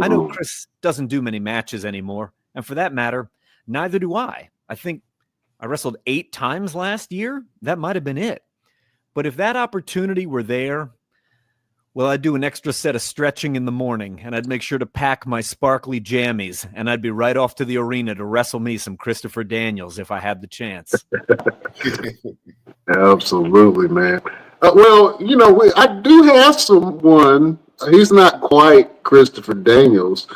I know Chris doesn't do many matches anymore, and for that matter, neither do I. I think I wrestled 8 times last year. That might have been it. But if that opportunity were there, well, I'd do an extra set of stretching in the morning, and I'd make sure to pack my sparkly jammies, and I'd be right off to the arena to wrestle me some Christopher Daniels if I had the chance. Absolutely, man. Well, you know, I do have someone. He's not quite Christopher Daniels,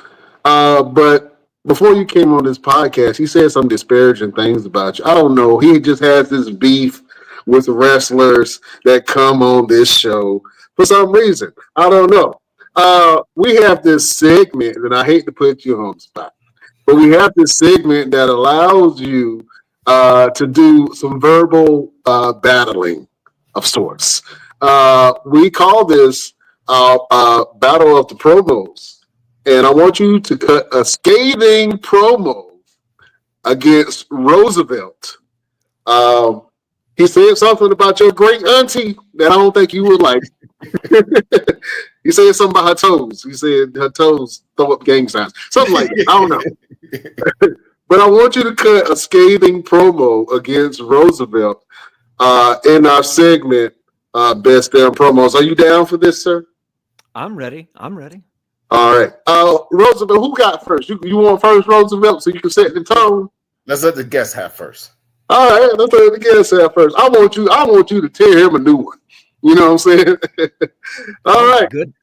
but before you came on this podcast, he said some disparaging things about you. I don't know. He just has this beef with wrestlers that come on this show for some reason. I don't know. We have this segment, and I hate to put you on the spot, but we have this segment that allows you to do some verbal battling of sorts. We call this Battle of the Promos. And I want you to cut a scathing promo against Roosevelt. He said something about your great auntie that I don't think you would like. He said something about her toes. He said her toes throw up gang signs. Something like that. I don't know. But I want you to cut a scathing promo against Roosevelt in our segment, Best Damn Promos. Are you down for this, sir? I'm ready. All right. Roosevelt, who got first? You want first, Roosevelt, so you can set the tone? Let's let the guests have first. All right, let's let the guests have first. I want you to tear him a new one. You know what I'm saying? All right. Good.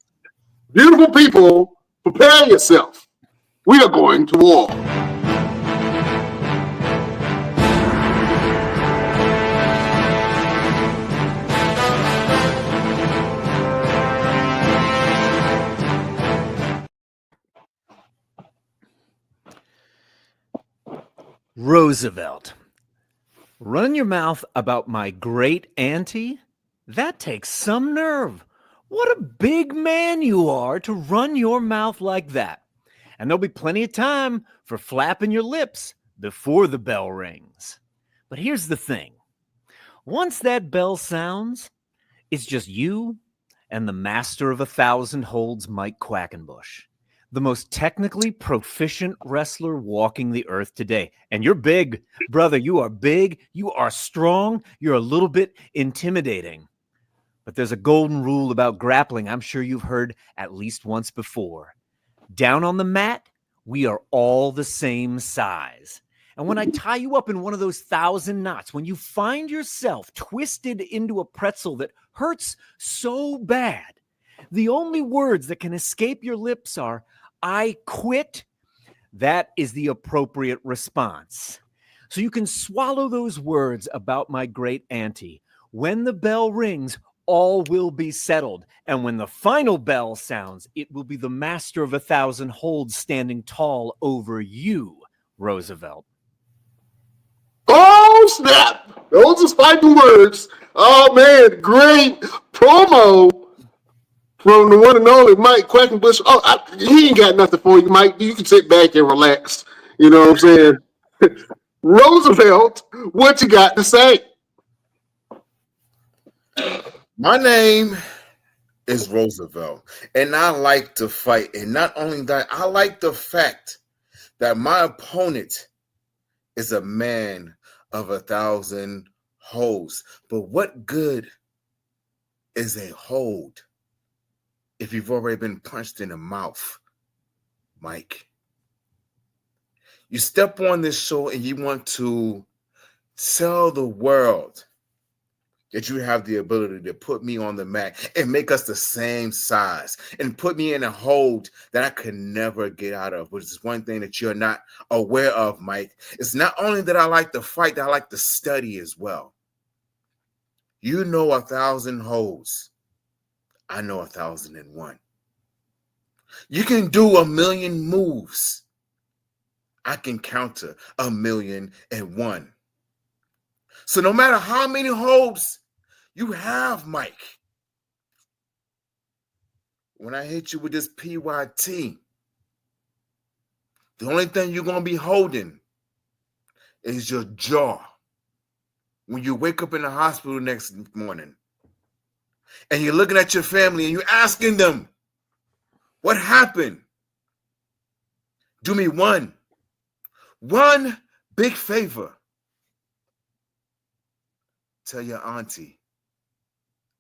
Beautiful people, prepare yourself. We are going to war. Roosevelt. Run your mouth about my great auntie? That takes some nerve. What a big man you are to run your mouth like that. And there'll be plenty of time for flapping your lips before the bell rings. But here's the thing. Once that bell sounds, it's just you and the master of 1,000 holds, Mike Quackenbush, the most technically proficient wrestler walking the earth today. And you're big, brother. You are big. You are strong. You're a little bit intimidating. But there's a golden rule about grappling I'm sure you've heard at least once before. Down on the mat, we are all the same size. And when I tie you up in one of those 1,000 knots, when you find yourself twisted into a pretzel that hurts so bad, the only words that can escape your lips are, "I quit." That is the appropriate response. So you can swallow those words about my great auntie. When the bell rings, all will be settled. And when the final bell sounds, it will be the master of 1,000 holds standing tall over you, Roosevelt. Oh, snap. Those are fighting words. Oh, man. Great promo from the one and only Mike Quackenbush. Oh, he ain't got nothing for you, Mike. You can sit back and relax. You know what I'm saying? Roosevelt, what you got to say? My name is Roosevelt. And I like to fight. And not only that, I like the fact that my opponent is a man of 1,000 holds. But what good is a hold if you've already been punched in the mouth, Mike? You step on this show and you want to tell the world that you have the ability to put me on the mat and make us the same size and put me in a hold that I could never get out of, which is one thing that you're not aware of, Mike. It's not only that I like to fight, that I like to study as well. You know 1,000 holds. I know 1,001. You can do 1,000,000 moves. I can counter 1,000,001. So no matter how many holds you have, Mike, when I hit you with this PYT, the only thing you're going to be holding is your jaw. When you wake up in the hospital next morning and you're looking at your family and you're asking them, what happened? Do me one big favor. Tell your auntie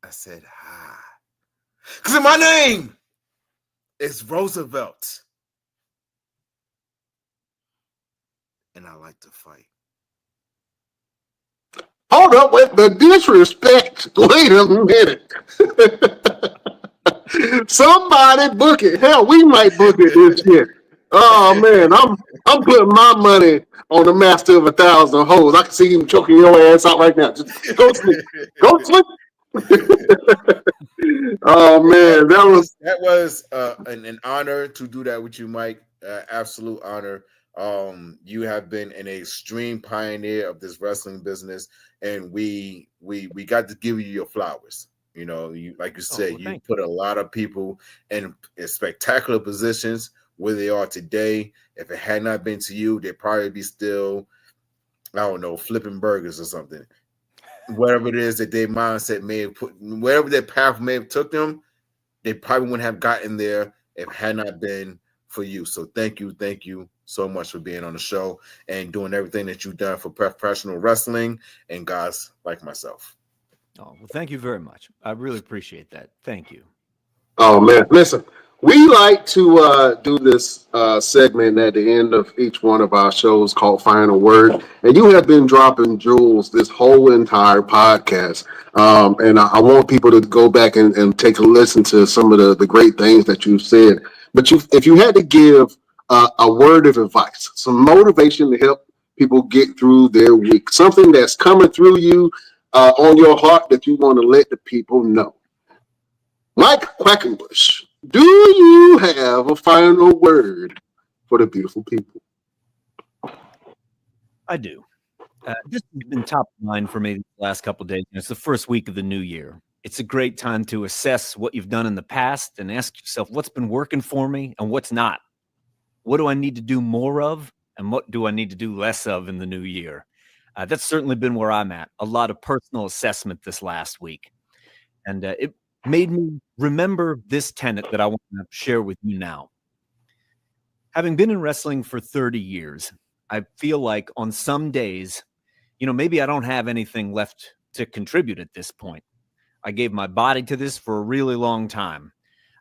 I said hi. Because my name is Roosevelt. And I like to fight. Hold up with the disrespect. Wait a minute. Somebody book it. Hell, we might book it this year. Oh man, I'm putting my money on the master of 1,000 hoes. I can see him choking your ass out right now. Just go sleep. Go sleep. Oh man, that was an honor to do that with you, Mike. Absolute honor. You have been an extreme pioneer of this wrestling business, and we got to give you your flowers. You know, you like you said, you put a lot of people in spectacular positions where they are today. If it had not been to you, they'd probably be still, I don't know, flipping burgers or something. Whatever it is that their mindset may have put, wherever their path may have took them, they probably wouldn't have gotten there if it had not been for you. So thank you so much for being on the show and doing everything that you've done for professional wrestling and guys like myself. Oh, well, thank you very much. I really appreciate that. Thank you. Oh man, listen, we like to do this segment at the end of each one of our shows called Final Word, and you have been dropping jewels this whole entire podcast. And I want people to go back and take a listen to some of the great things that you've said. But if you had to give a word of advice, some motivation to help people get through their week, something that's coming through you on your heart that you want to let the people know. Mike Quackenbush, do you have a final word for the beautiful people? I do. This has been top of mind for me the last couple of days. It's the first week of the new year. It's a great time to assess what you've done in the past and ask yourself what's been working for me and what's not. What do I need to do more of, and what do I need to do less of in the new year? That's certainly been where I'm at. A lot of personal assessment this last week. And it made me remember this tenet that I want to share with you now. Having been in wrestling for 30 years, I feel like on some days, maybe I don't have anything left to contribute at this point. I gave my body to this for a really long time.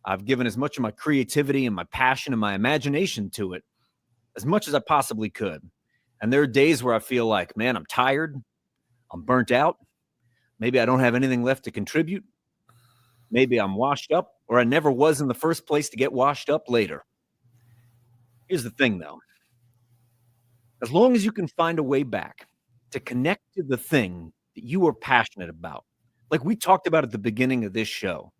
I've given as much of my creativity and my passion and my imagination to it as much as I possibly could. And there are days where I feel like, man, I'm tired, I'm burnt out. Maybe I don't have anything left to contribute. Maybe I'm washed up, or I never was in the first place to get washed up later. Here's the thing, though. As long as you can find a way back to connect to the thing that you are passionate about, like we talked about at the beginning of this show,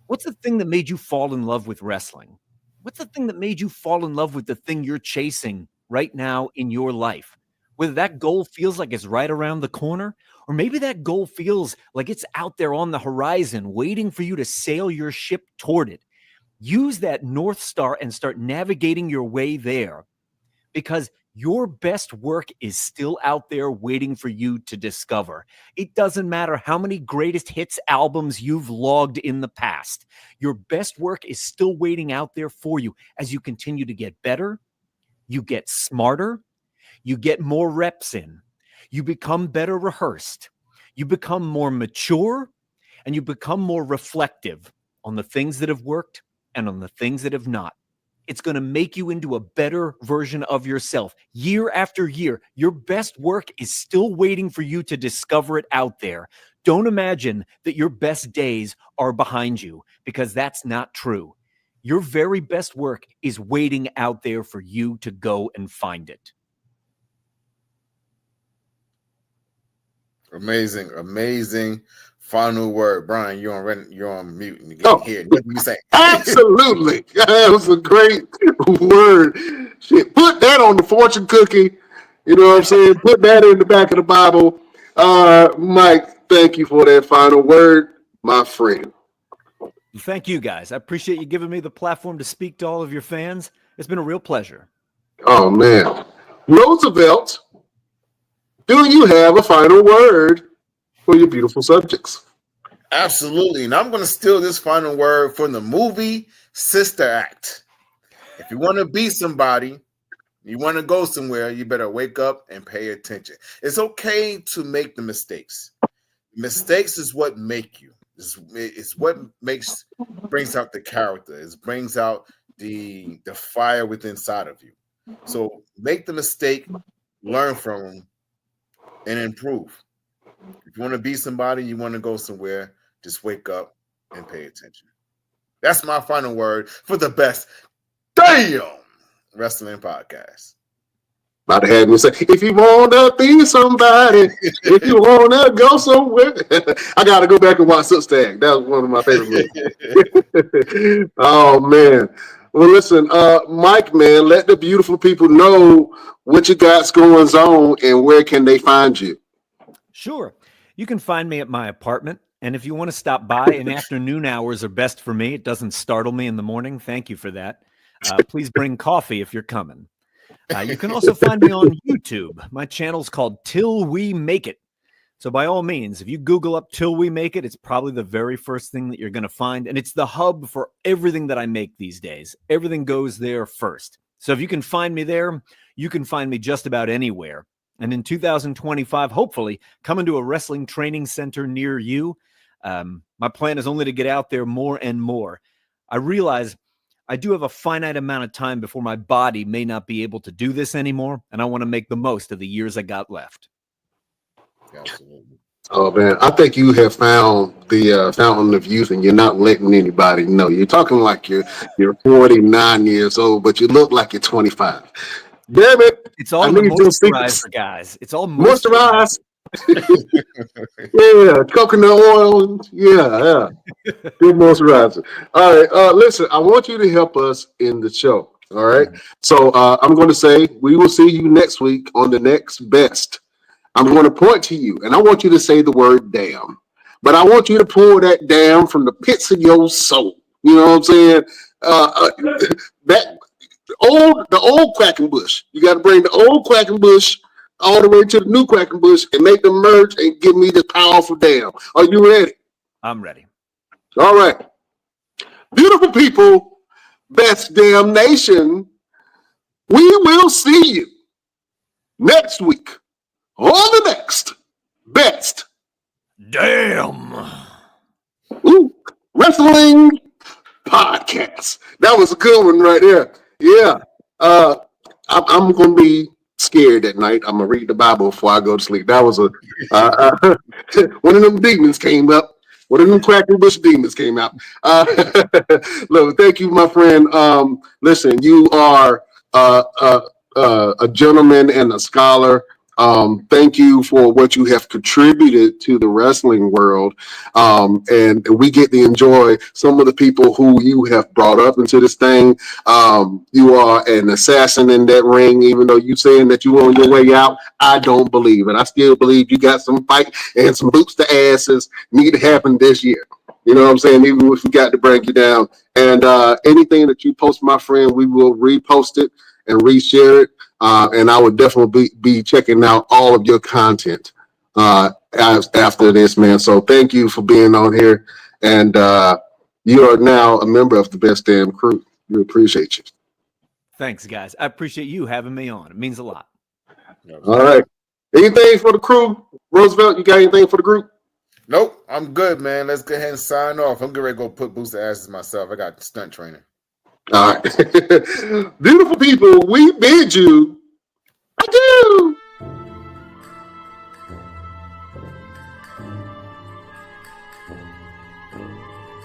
what's the thing that made you fall in love with wrestling? What's the thing that made you fall in love with the thing you're chasing right now in your life? Whether that goal feels like it's right around the corner, or maybe that goal feels like it's out there on the horizon, waiting for you to sail your ship toward it. Use that North Star and start navigating your way there, because Your best work is still out there waiting for you to discover. It doesn't matter how many greatest hits albums you've logged in the past. Your best work is still waiting out there for you as you continue to get better, you get smarter, you get more reps in, you become better rehearsed, you become more mature, and you become more reflective on the things that have worked and on the things that have not. It's going to make you into a better version of yourself year after year. Your best work is still waiting for you to discover it out there. Don't imagine that your best days are behind you, because that's not true. Your very best work is waiting out there for you to go and find it. Amazing final word. Brian, you're on mute. And you Oh. can't hear nothing you say. Absolutely. That was a great word. Shit, put that on the fortune cookie. You know what I'm saying? Put that in the back of the Bible. Mike, thank you for that final word, my friend. Thank you, guys. I appreciate you giving me the platform to speak to all of your fans. It's been a real pleasure. Oh, man. Roosevelt, do you have a final word for your beautiful subjects? Absolutely. And I'm going to steal this final word from the movie Sister Act. If you want to be somebody, you want to go somewhere, you better wake up and pay attention. It's okay to make the mistakes. Mistakes is what make you. It's what brings out the character. It brings out the fire within inside of you. So make the mistake, learn from them, and improve. If you want to be somebody, you want to go somewhere, just wake up and pay attention. That's my final word for the Best Damn Wrestling Podcast. About to have me say, if you want to be somebody, if you want to go somewhere. I got to go back and watch Sister Act. That was one of my favorite movies. Oh, man. Well, listen, Mike, man, let the beautiful people know what you got going on and where can they find you. Sure. You can find me at my apartment. And if you want to stop by, in afternoon hours are best for me. It doesn't startle me in the morning. Thank you for that. Please bring coffee if you're coming. You can also find me on YouTube. My channel's called Till We Make It. So by all means, if you Google up Till We Make It, it's probably the very first thing that you're going to find. And it's the hub for everything that I make these days. Everything goes there first. So if you can find me there, you can find me just about anywhere. And in 2025, hopefully, coming to a wrestling training center near you. My plan is only to get out there more and more. I realize I do have a finite amount of time before my body may not be able to do this anymore, and I want to make the most of the years I got left. Absolutely. Oh, man, I think you have found the fountain of youth, and you're not letting anybody know. You're talking like you're 49 years old, but you look like you're 25. Damn it. It's all the moisturizer, guys. It's all moisturizer. Yeah, coconut oil. Yeah. Good moisturizer. All right. Listen, I want you to help us in the show. All right. So I'm going to say we will see you next week on the next best. I'm going to point to you, and I want you to say the word damn. But I want you to pull that damn from the pits of your soul. You know what I'm saying? The old Quackenbush. You got to bring the old Quackenbush all the way to the new Quackenbush and make them merge and give me this powerful damn. Are you ready? I'm ready. All right. Beautiful people, Best Damn Nation, we will see you next week on the next Best Damn Wrestling Podcast. That was a good one right there. Yeah. I'm going to be scared at night. I'm going to read the Bible before I go to sleep. That was one of them demons came up. One of them Quackenbush demons came out. Look, thank you, my friend. Listen, you are a gentleman and a scholar. Thank you for what you have contributed to the wrestling world. And we get to enjoy some of the people who you have brought up into this thing. You are an assassin in that ring, even though you saying that you on your way out. I don't believe it. I still believe you got some fight and some boots to asses need to happen this year. You know what I'm saying? Even if we got to break you down. And anything that you post, my friend, we will repost it and reshare it. and I would definitely be checking out all of your content after this, man. So thank you for being on here, and you are now a member of the Best Damn Crew. We appreciate you. Thanks, guys. I appreciate you having me on. It means a lot. All right. Anything for the crew? Roosevelt, you got anything for the group? Nope, I'm good, man. Let's go ahead and sign off. I'm getting ready to go put boots to asses myself. I got stunt training. All right. Beautiful people, we bid you adieu.